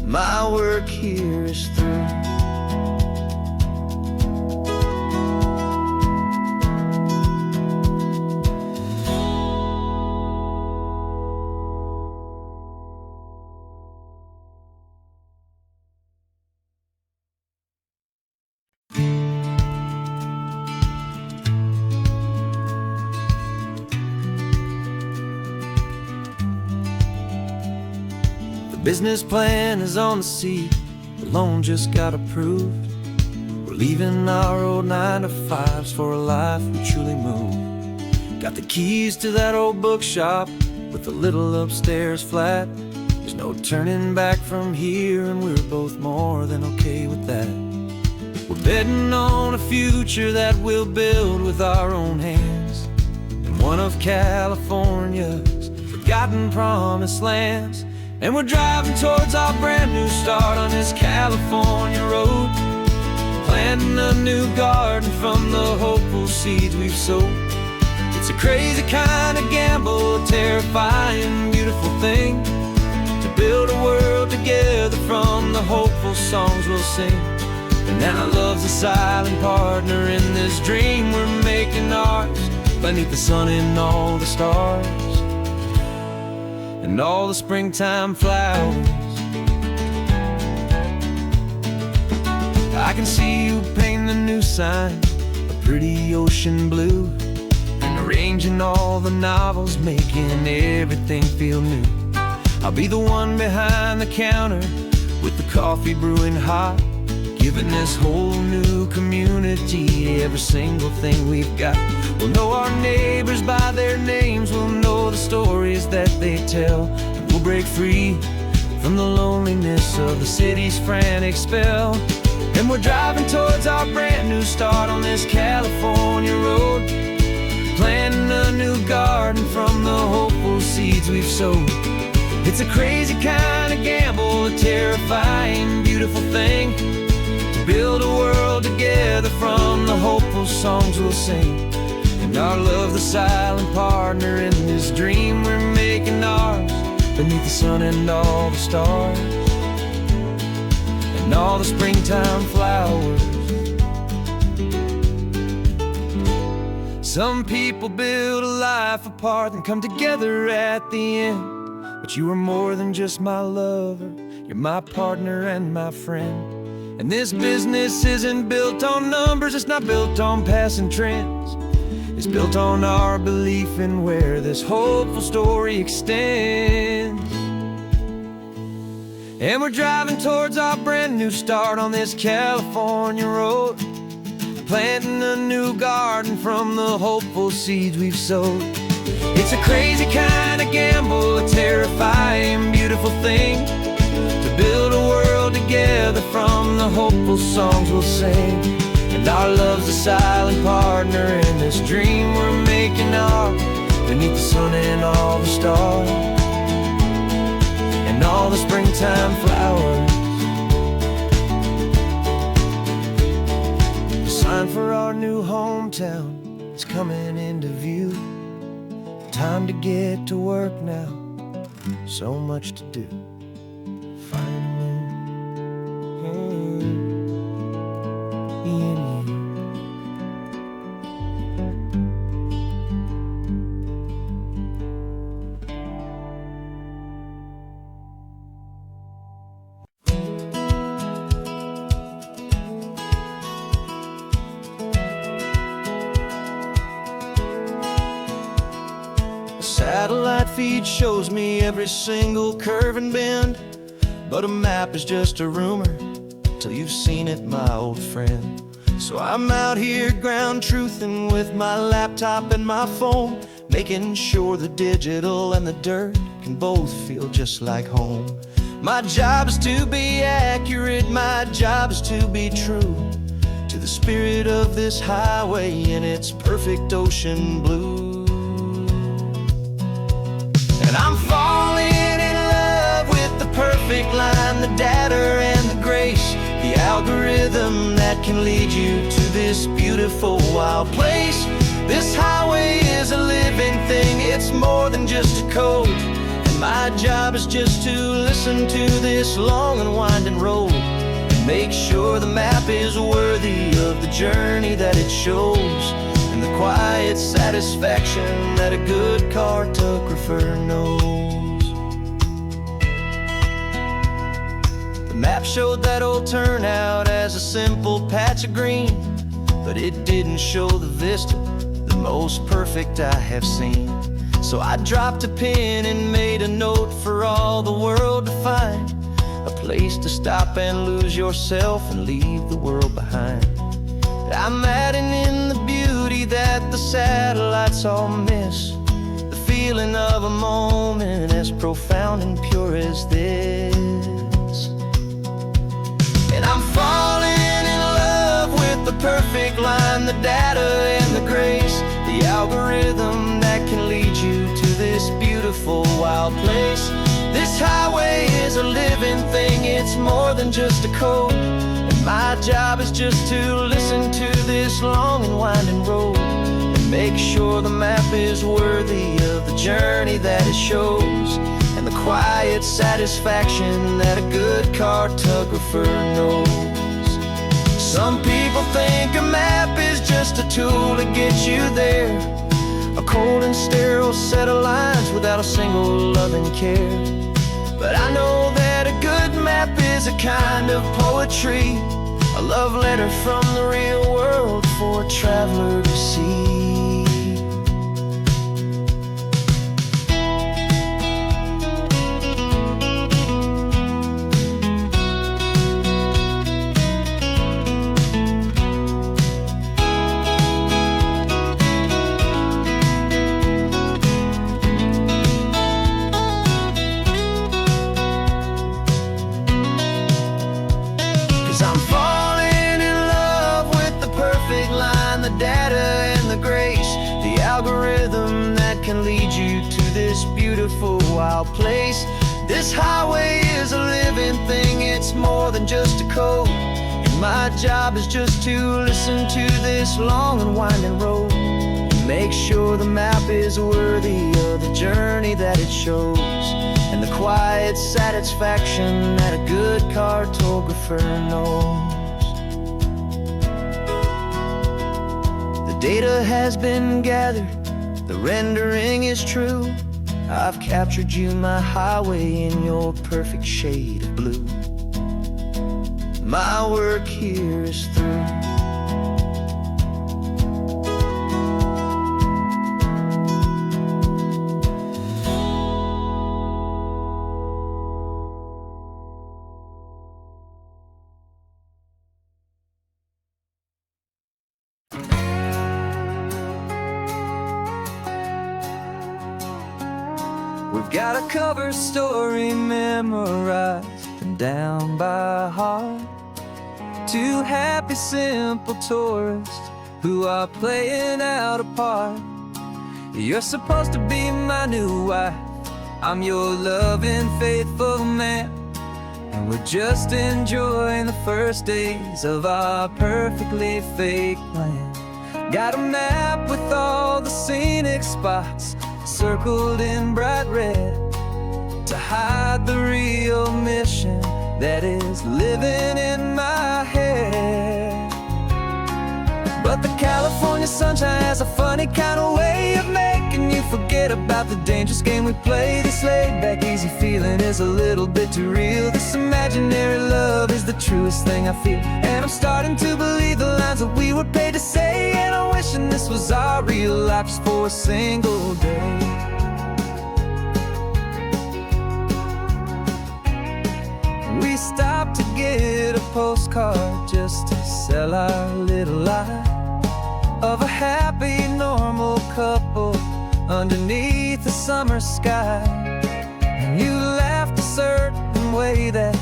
My work here is through. Business plan is on the seat, the loan just got approved. We're leaving our old 9-to-5s for a life we truly move. Got the keys to that old bookshop with a little upstairs flat. There's no turning back from here, and we're both more than okay with that. We're betting on a future that we'll build with our own hands, in one of California's forgotten promised lands. And we're driving towards our brand new start on this California road, planting a new garden from the hopeful seeds we've sowed. It's a crazy kind of gamble, a terrifying, beautiful thing, to build a world together from the hopeful songs we'll sing. And now love's a silent partner in this dream we're making ours, beneath the sun and all the stars and all the springtime flowers. I can see you painting the new sign a pretty ocean blue, and arranging all the novels, making everything feel new. I'll be the one behind the counter with the coffee brewing hot, giving this whole new community every single thing we've got. We'll know our neighbors by their names, we'll know the stories that they tell, and we'll break free from the loneliness of the city's frantic spell. And we're driving towards our brand new start on this California road, planting a new garden from the hopeful seeds we've sowed. It's a crazy kind of gamble, a terrifying, beautiful thing, to build a world together from the hopeful songs we'll sing. And our love, the silent partner in this dream we're making ours, beneath the sun and all the stars and all the springtime flowers. Some people build a life apart and come together at the end, but you are more than just my lover, you're my partner and my friend. And this business isn't built on numbers, it's not built on passing trends. It's built on our belief in where this hopeful story extends. And we're driving towards our brand new start on this California road, planting a new garden from the hopeful seeds we've sowed. It's a crazy kind of gamble, a terrifying, beautiful thing, to build a world together from the hopeful songs we'll sing. And our love's a silent partner in this dream we're making ours, beneath the sun and all the stars and all the springtime flowers. The sign for our new hometown is coming into view. Time to get to work now, so much to do. Satellite feed shows me every single curve and bend, but a map is just a rumor till you've seen it, my old friend. So I'm out here ground truthing with my laptop and my phone, making sure the digital and the dirt can both feel just like home. My job is to be accurate, my job is to be true to the spirit of this highway in its perfect ocean blue. And I'm falling in love with the perfect line, the data and the grace, the algorithm that can lead you to this beautiful wild place. This highway is a living thing, it's more than just a code. And my job is just to listen to this long and winding road and make sure the map is worthy of the journey that it shows, and the quiet satisfaction that a good cartographer knows. The map showed that old turnout as a simple patch of green, but it didn't show the vista, the most perfect I have seen. So I dropped a pin and made a note for all the world to find, a place to stop and lose yourself and leave the world behind. I'm adding in the beauty that the satellites all miss, the feeling of a moment as profound and pure as this. And I'm falling in love with the perfect line, the data and the grace, the algorithm that can lead you to this beautiful wild place. This highway is a living thing, it's more than just a code. And my job is just to listen to this long and winding road and make sure the map is worthy of the journey that it shows, and the quiet satisfaction that a good cartographer knows. Some people think a map is just a tool to get you there, a cold and sterile set of lines without a single loving care. But I know that a good map is a kind of poetry, a love letter from the real world for a traveler to see. 'Cause I'm falling in love with the perfect line, the data and the grace, the algorithm that can lead you to this beautiful wild place. This highway is a living thing, it's more than just a code. And my job is just to listen to this long and winding road and make sure the map is worthy of the journey that it shows, and the quiet satisfaction that a good cartographer knows. The data has been gathered, the rendering is true. I've captured you, my highway, in your perfect shade of blue. My work here is through. We've got a cover story memorized and down by heart. Two happy, simple tourists who are playing out a part. You're supposed to be my new wife, I'm your loving, faithful man, and we're just enjoying the first days of our perfectly fake plan. Got a map with all the scenic spots circled in bright red to hide the real mission that is living in my head. But the California sunshine has a funny kind of way of making you forget about the dangerous game we play. This laid-back, easy feeling is a little bit too real. This imaginary love is the truest thing I feel, and I'm starting to believe the lines that we were paid to say. And I'm wishing this was our real life just for a single day. We stopped to get a postcard just to sell our little lie of a happy, normal couple underneath the summer sky. And you laughed a certain way that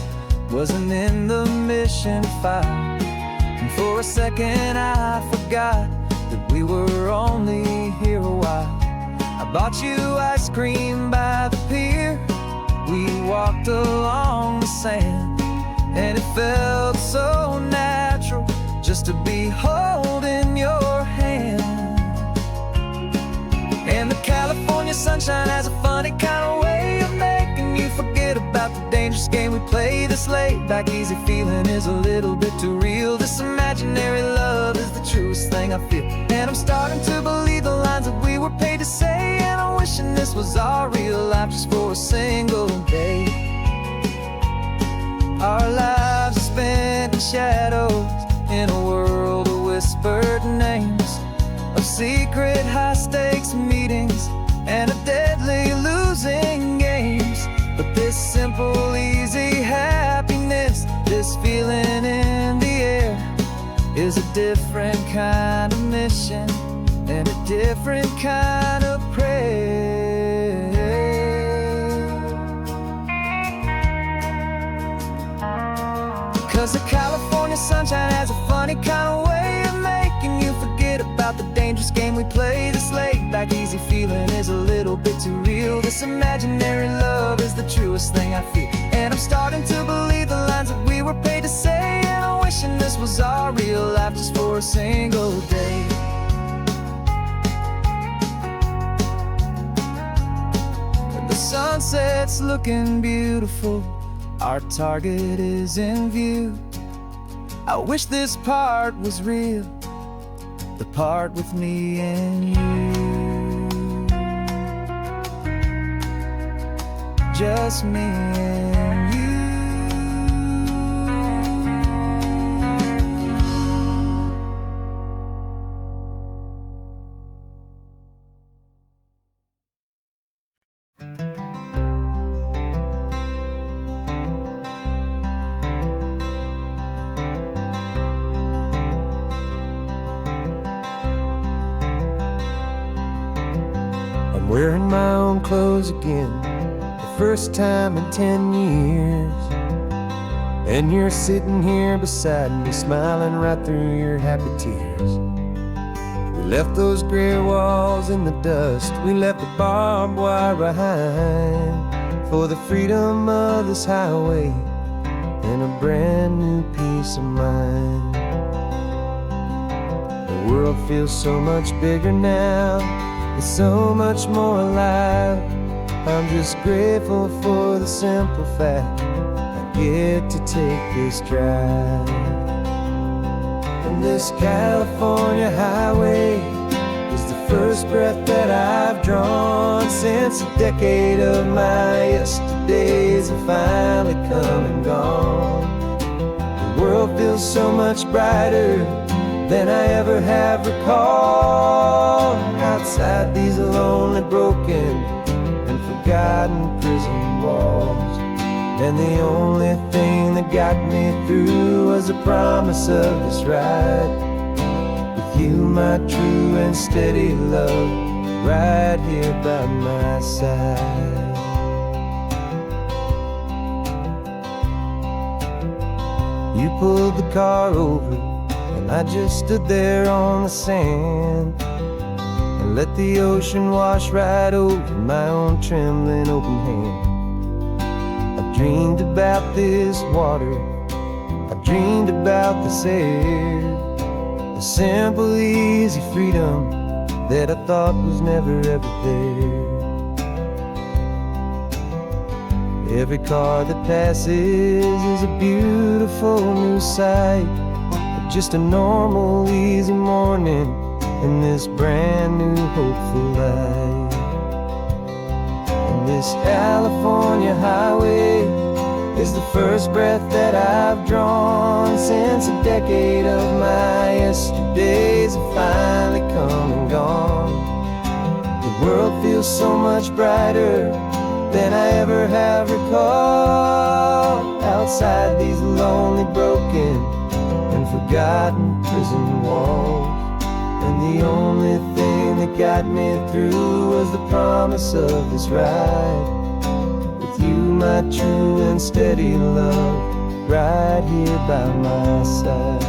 wasn't in the mission file. And for a second I forgot that we were only here a while. I bought you ice cream by the pier. We walked along the sand, and it felt so natural just to be holding your hand. And the California sunshine has a funny kind of way of making you forget about the dangerous game we play. This laid back easy feeling is a little bit too real. This imaginary love is the truest thing I feel. And I'm starting to believe the lines that we were paid to say. And I'm wishing this was our real life just for a single day. Our lives are spent in shadows, in a world of whispered names, of secret high-stakes meetings and of deadly losing games. But this simple, easy happiness, this feeling in the air, is a different kind of mission and a different kind of prayer. 'Cause the California sunshine has a funny kind of way of making you forget about the dangerous game we play. This laid back easy feeling is a little bit too real. This imaginary love is the truest thing I feel. And I'm starting to believe the lines that we were paid to say. And I'm wishing this was our real life just for a single day. And the sunset's looking beautiful, our target is in view. I wish this part was real, the part with me and you. Just me and you. I'm wearing my own clothes again, the first time in 10 years. And you're sitting here beside me, smiling right through your happy tears. We left those gray walls in the dust, we left the barbed wire behind, for the freedom of this highway and a brand new peace of mind. The world feels so much bigger now, it's so much more alive. I'm just grateful for the simple fact I get to take this drive. And this California highway is the first breath that I've drawn since a decade of my yesterdays have finally come and gone. The world feels so much brighter than I ever have recalled. Outside these lonely, broken, and forgotten prison walls. And the only thing that got me through was the promise of this ride. With you, my true and steady love, right here by my side. You pulled the car over, and I just stood there on the sand and let the ocean wash right over my own trembling open hand. I dreamed about this water, I dreamed about this air, the simple, easy freedom that I thought was never ever there. Every car that passes is a beautiful new sight, just a normal, easy morning in this brand new, hopeful life. And this California highway is the first breath that I've drawn since a decade of my yesterdays have finally come and gone. The world feels so much brighter than I ever have recalled. Outside these lonely, broken, and forgotten prison walls. And the only thing thing that got me through was the promise of this ride. With you, my true and steady love, right here by my side.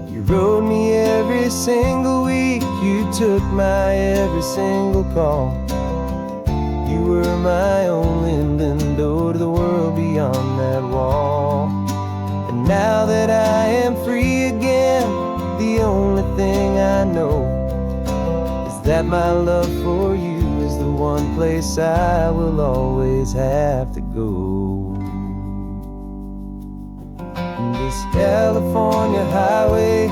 You rode me every single week, you took my every single call. You were my only window to the world beyond that wall. And now that I am free again, the only thing I know is that my love for you is the one place I will always have to go. And this California highway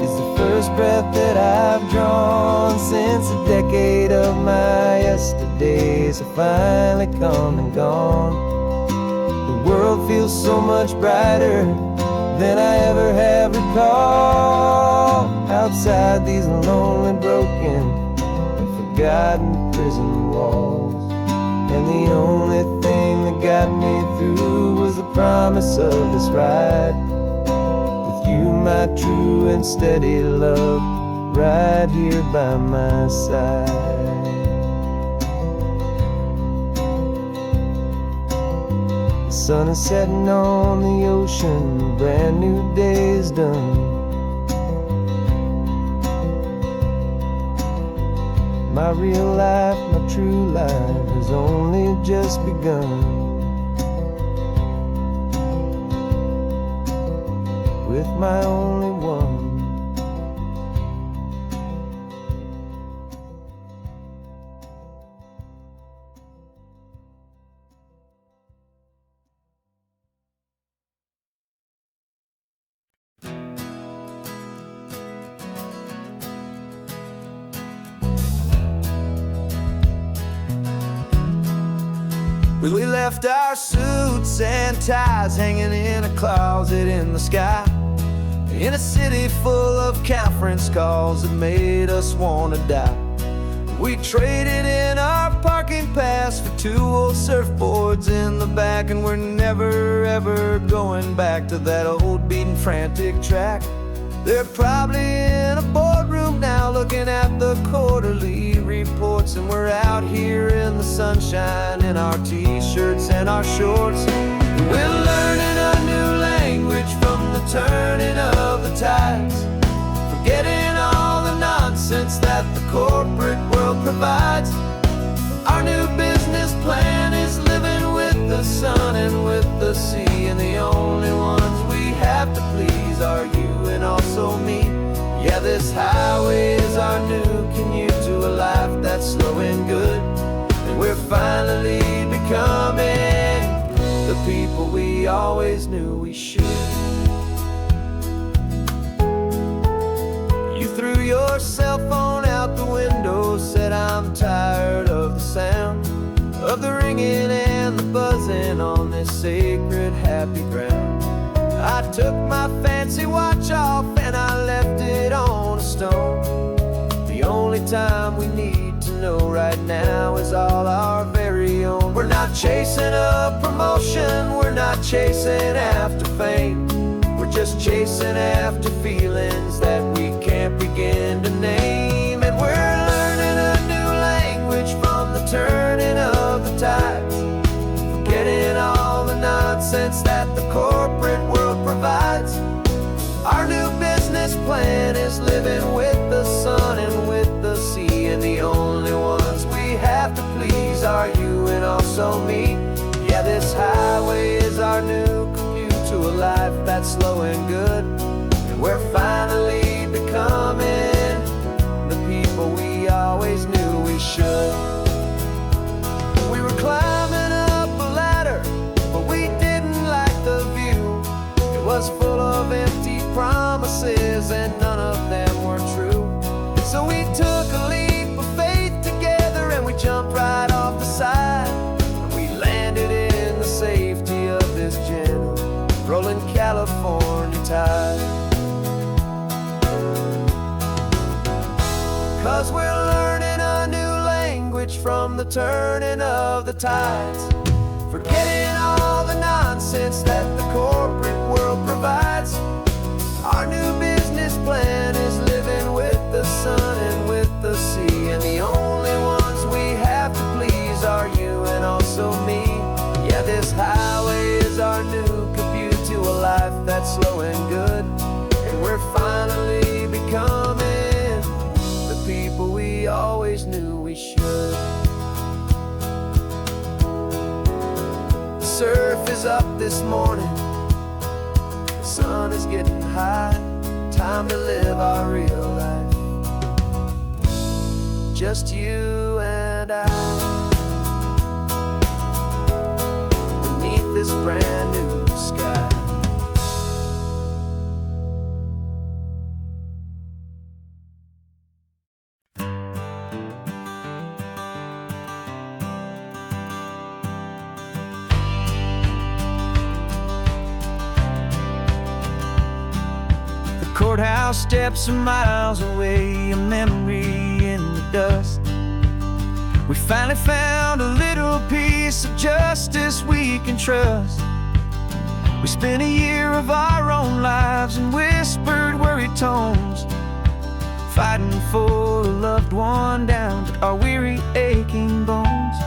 is the first breath that I've drawn since a decade of my yesterdays have finally come and gone. The world feels so much brighter than I ever have recalled. Outside these lonely, broken, and forgotten prison walls. And the only thing that got me through was the promise of this ride. With you, my true and steady love, right here by my side. The sun is setting on the ocean, a brand new day is done. My real life, my true life has only just begun. With my only one. We left our suits and ties hanging in a closet in the sky, in a city full of conference calls that made us wanna die. We traded in our parking pass for 2 old surfboards in the back, and we're never ever going back to that old beaten frantic track. They're probably in a boardroom now looking at the quarterly reports, and we're out here in the sunshine in our t-shirts and our shorts. We're learning a new language from the turning of the tides, forgetting all the nonsense that the corporate world provides. Our new business plan is living with the sun and with the sea, and the only ones we have to please are you and also me. Yeah, this highway is our new commute to a life that's slow and good, and we're finally becoming the people we always knew we should. You threw your cell phone out the window, said I'm tired of the sound of the ringing and the buzzing on this sacred happy ground. I took my fancy watch off and I left it on a stone. The only time we need to know right now is all our very own. We're not chasing a promotion, we're not chasing after fame. We're just chasing after feelings that we can't begin to name. And we're learning a new language from the turning of the tides, forgetting all the nonsense that the corporate world provides. Our new business plan is living with the sun and with the sea, and the only ones we have to please are you and also me. Yeah, this highway is our new commute to a life that's slow and good, and we're finally becoming the people we always knew we should. We were climbing up a ladder, but we didn't like the view. It was full of empty promises and none of them were true. So we took a leap of faith together and we jumped right off the side, and we landed in the safety of this gentle rolling California tide. 'Cause we're learning a new language from the turning of the tides, forgetting all the nonsense that the corporate world provides. Our new business plan is living with the sun was up this morning, the sun is getting high. Time to live our real life, just you and I, beneath this brand new sky. Courthouse steps are miles away, a memory in the dust. We finally found a little piece of justice we can trust. We spent a year of our own lives in whispered, worried tones, fighting for a loved one down to our weary, aching bones.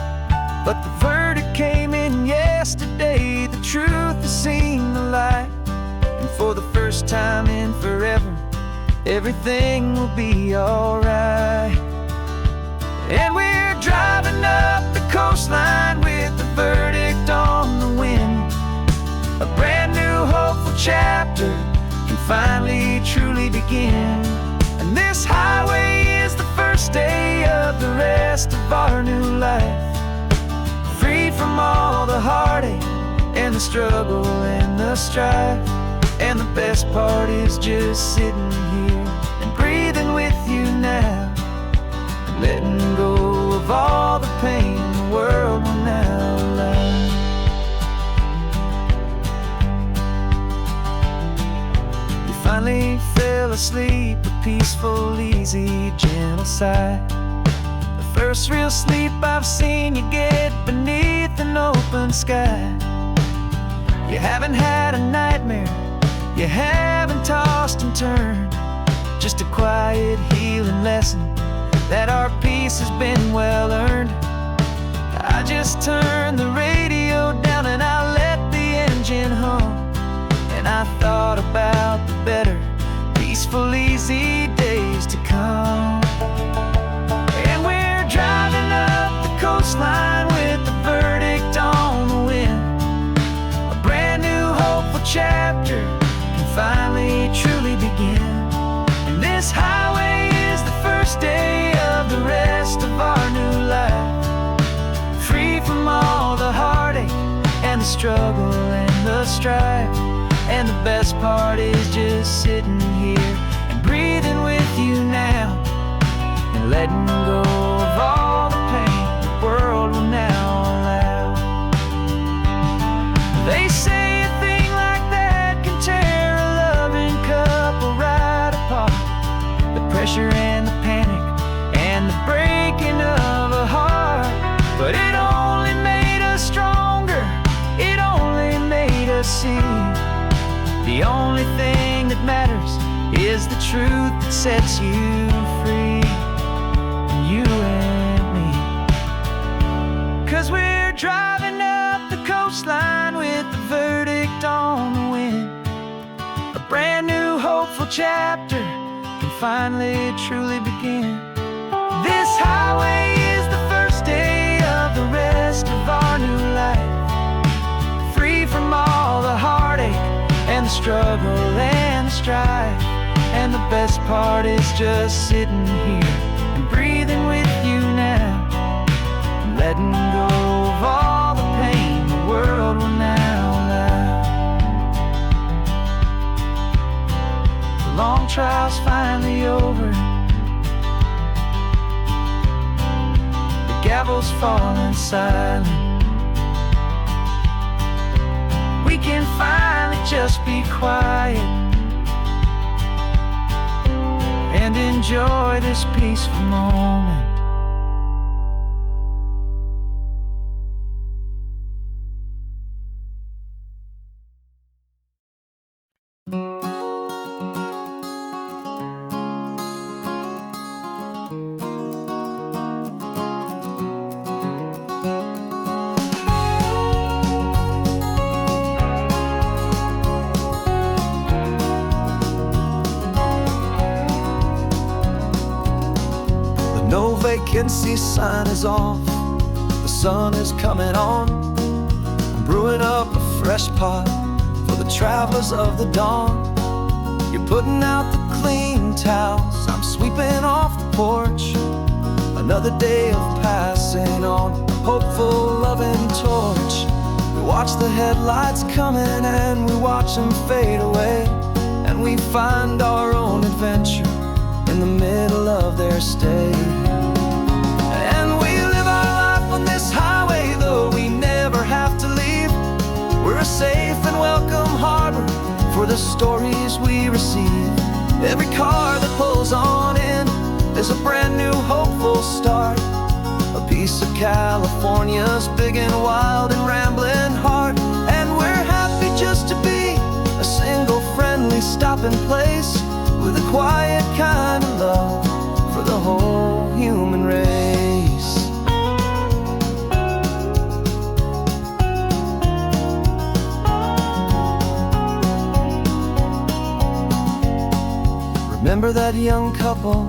But the verdict came in yesterday, the truth has seen the light. And for the first time in forever, everything will be alright. And we're driving up the coastline with the verdict on the wind. A brand new hopeful chapter can finally truly begin. And this highway is the first day of the rest of our new life, free from all the heartache and the struggle and the strife. And the best part is just sitting here and breathing with you now, and letting go of all the pain the world will now allow. You finally fell asleep, a peaceful, easy, gentle sigh. The first real sleep I've seen you get beneath an open sky. You haven't had a nightmare, you haven't tossed and turned, just a quiet healing lesson that our peace has been well earned. I just turned the radio down and I let the engine hum, and I thought about the better, peaceful, easy days to come. And we're driving up the coastline with the verdict on the wind. A brand new hopeful chapter finally truly begin. And this highway is the first day of the rest of our new life, free from all the heartache and the struggle and the strife. And the best part is just sitting here and breathing with you now, and letting go of all the pain the world will now allow. They say a thing like that can tear a loving couple right apart. The pressure and the panic and the breaking of a heart. But it only made us stronger, it only made us see the only thing that matters is the truth that sets you free, you and me. 'Cause we're driving up the coastline with the verdict on the wind. A brand new hopeful chapter can finally truly begin. This highway is the first day of the rest of our new life, free from all the heartache and the struggle and the strife. And the best part is just sitting here and breathing with you now, and letting go of all the pain the world will now allow. The long trial's finally over, the gavel's falling silent. We can finally just be quiet and enjoy this peaceful moment. No vacancy sign is off, the sun is coming on. I'm brewing up a fresh pot for the travelers of the dawn. You're putting out the clean towels, I'm sweeping off the porch. Another day of passing on, a hopeful, loving torch. We watch the headlights coming and we watch them fade away, and we find our own adventure in the middle of their stay. And we live our life on this highway, though we never have to leave. We're a safe and welcome harbor for the stories we receive. Every car that pulls on in is a brand new hopeful start, a piece of California's big and wild and rambling heart. And we're happy just to be a single friendly stopping place, with a quiet kind of love for the whole human race. Remember that young couple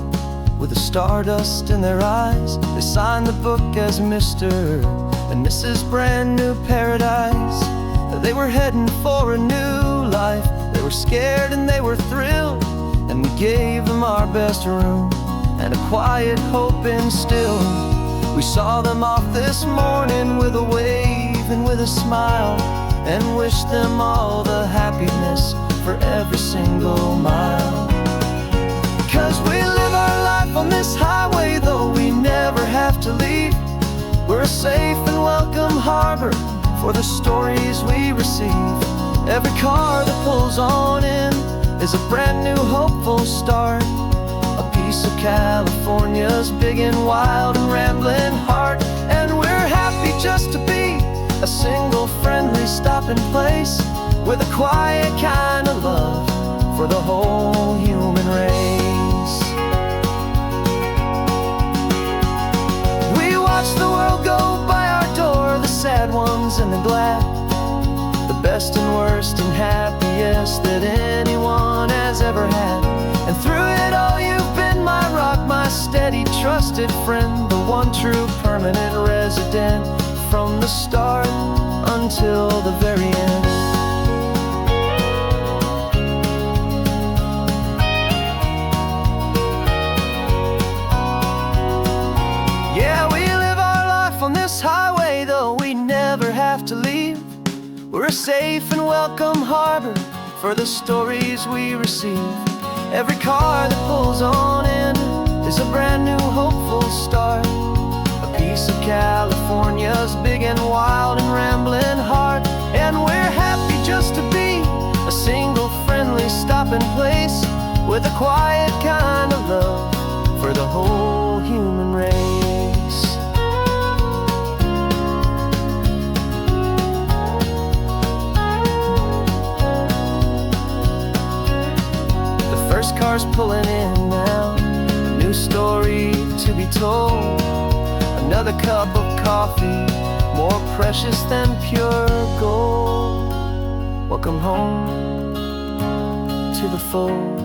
with the stardust in their eyes? They signed the book as Mr. and Mrs. Brand New Paradise. They were heading for a new life. They were scared and they were thrilled, and we gave them our best room and a quiet hope instilled. We saw them off this morning with a wave and with a smile, and wished them all the happiness for every single mile. 'Cause we live our life on this highway, though we never have to leave. We're a safe and welcome harbor for the stories we receive. Every car that pulls on in is a brand new hopeful start, a piece of California's big and wild and rambling heart. And we're happy just to be a single friendly stopping place, with a quiet kind of love for the whole human race. We watch the world go by our door, the sad ones and the glad, the best and worst and happiest that anyone has ever had. And through it all you've been my rock, my steady trusted friend, the one true permanent resident, from the start until the very end. Yeah, we live our life on this highway, though we never have to leave. We're a safe and welcome harbor for the stories we receive. Every car that pulls on in is a brand new hopeful start, a piece of California's big and wild and rambling heart. And we're happy just to be a single friendly stopping place, with a quiet kind of love for the whole human race. First car's pulling in now, a new story to be told. Another cup of coffee, more precious than pure gold. Welcome home to the fold.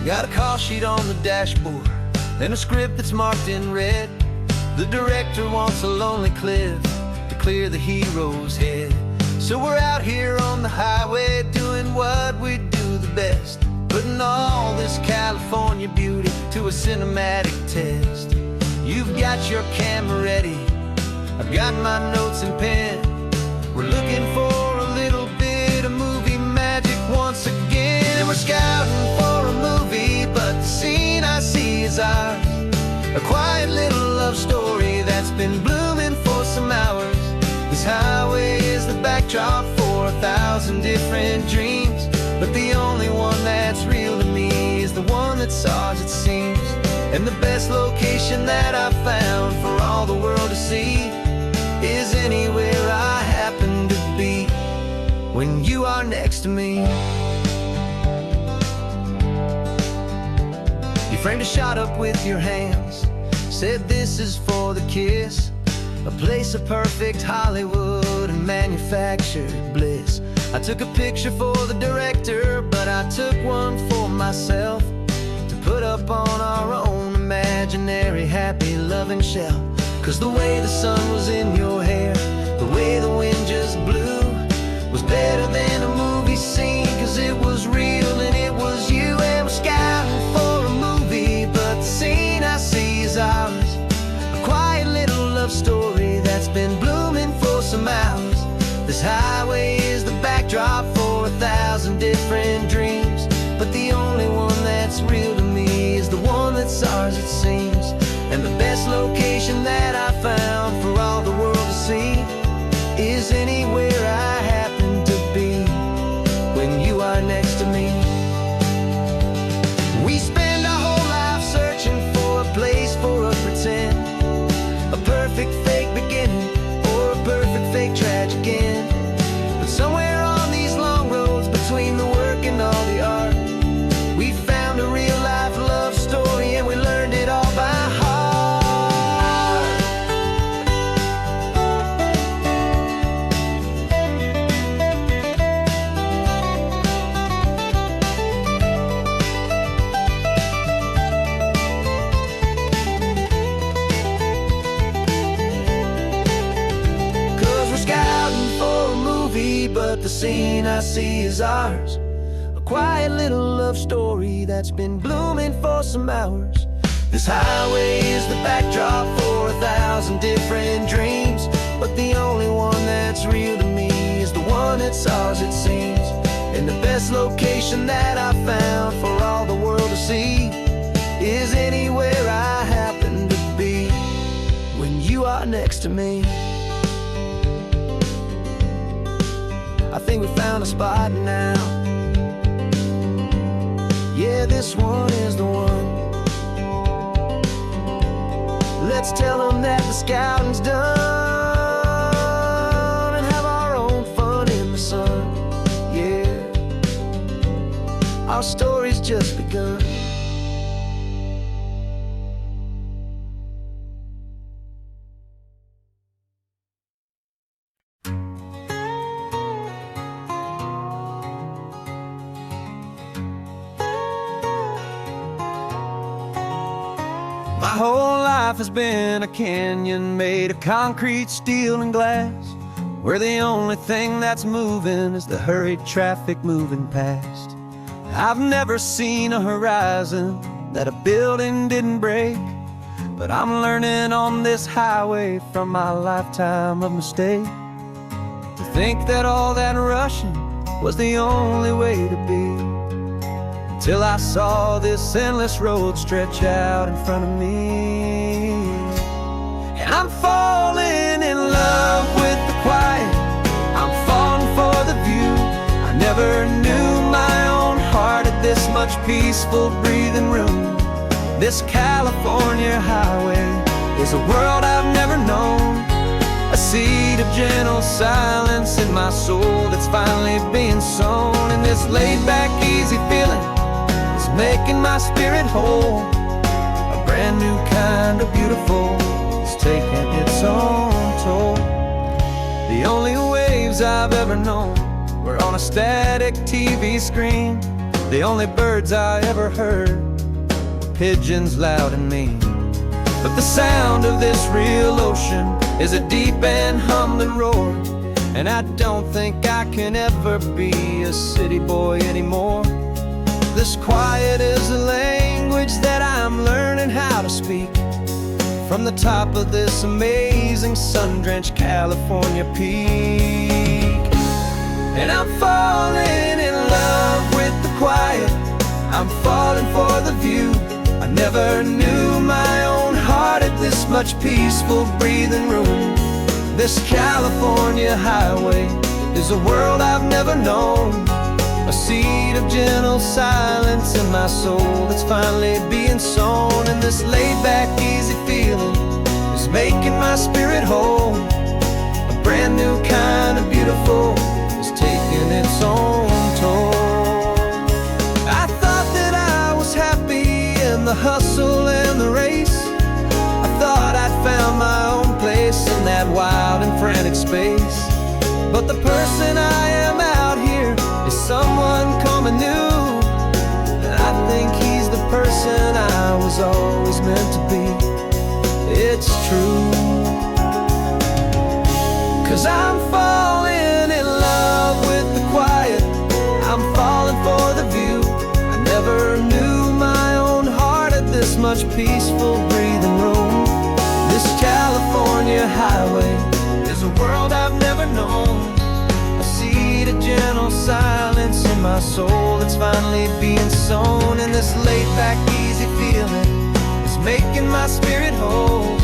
Got a call sheet on the dashboard and a script that's marked in red. The director wants a lonely cliff to clear the hero's head. So we're out here on the highway doing what we do the best, putting all this California beauty to a cinematic test. You've got your camera ready, I've got my notes and pen. We're looking for a little bit of movie magic once again. And we're scouting for a movie, but the scene I see is ours, a quiet little love story that's been blooming for some hours. This highway is the backdrop for 1,000 different dreams, but the only one that's real to me is the one that's ours, it seems. And the best location that I've found for all the world to see is anywhere I happen to be when you are next to me. You framed a shot up with your hands, said this is for the kiss, a place of perfect Hollywood and manufactured bliss. I took a picture for the director, but I took one for myself to put up on our own imaginary happy loving shelf. 'Cause the way the sun was in your hair, the way the wind just blew, was better than a movie scene. 'Cause it was real and it was you, and we're scouting for a movie, but the scene I see is ours. A quiet little love story that's been blooming for some hours. This highway is the backdrop for 1,000 different dreams, but the only one that's real to me is the one that's ours, it seems. And the best location that I found for all the world to see is anywhere I happen to be when you are next to me. We spend our whole life searching for a place for a pretend, a perfect fake beginning or a perfect fake tragic end. But somewhere on these long roads between the work and all the art, we found a real life love story, and we learned it all by heart. 'Cause we're scouting for a movie, but the scene I see is ours. A quiet little love story that's been blooming for some hours. This highway is the backdrop for 1,000 different dreams, but the only one that's real to me is the one that's ours, it seems. And the best location that I found for all the world to see is anywhere I happen to be when you are next to me. I think we found a spot now. Yeah, this one is the one. Let's tell them that the scouting's done and have our own fun in the sun. Yeah, our story's just begun. My whole life has been a canyon made of concrete, steel, and glass, where the only thing that's moving is the hurried traffic moving past. I've never seen a horizon that a building didn't break, but I'm learning on this highway from my lifetime of mistake to think that all that rushing was the only way to be. Till I saw this endless road stretch out in front of me, and I'm falling in love with the quiet, I'm falling for the view. I never knew my own heart had this much peaceful breathing room. This California highway is a world I've never known, a seed of gentle silence in my soul that's finally being sown. And this laid-back, easy feeling making my spirit whole, a brand new kind of beautiful is taking its own toll. The only waves I've ever known were on a static TV screen. The only birds I ever heard were pigeons loud and mean. But the sound of this real ocean is a deep and humbling roar, and I don't think I can ever be a city boy anymore. This quiet is a language that I'm learning how to speak from the top of this amazing sun-drenched California peak. And I'm falling in love with the quiet, I'm falling for the view. I never knew my own heart had this much peaceful breathing room. This California highway is a world I've never known, a seed of gentle silence in my soul that's finally being sown. And this laid-back, easy feeling is making my spirit whole, a brand new kind of beautiful is taking its own toll. I thought that I was happy in the hustle and the race, I But the person I am out here is someone coming new, and I think he's the person I was always meant to be. It's true, 'cause I'm falling in love with the quiet. I'm falling for the view. I never knew my own heart had this much peaceful breathing room. This California highway is a world I've never known. I see the gentle silence in my soul that's finally being sown, and this laid-back, easy feeling is making my spirit whole.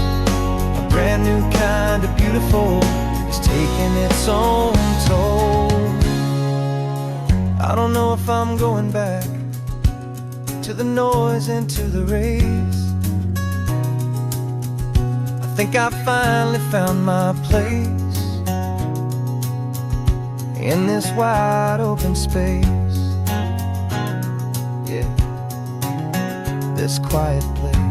A brand new kind of beautiful is taking its own toll. I don't know if I'm going back to the noise and to the race. I think I finally found my place in this wide open space. Yeah, this quiet place.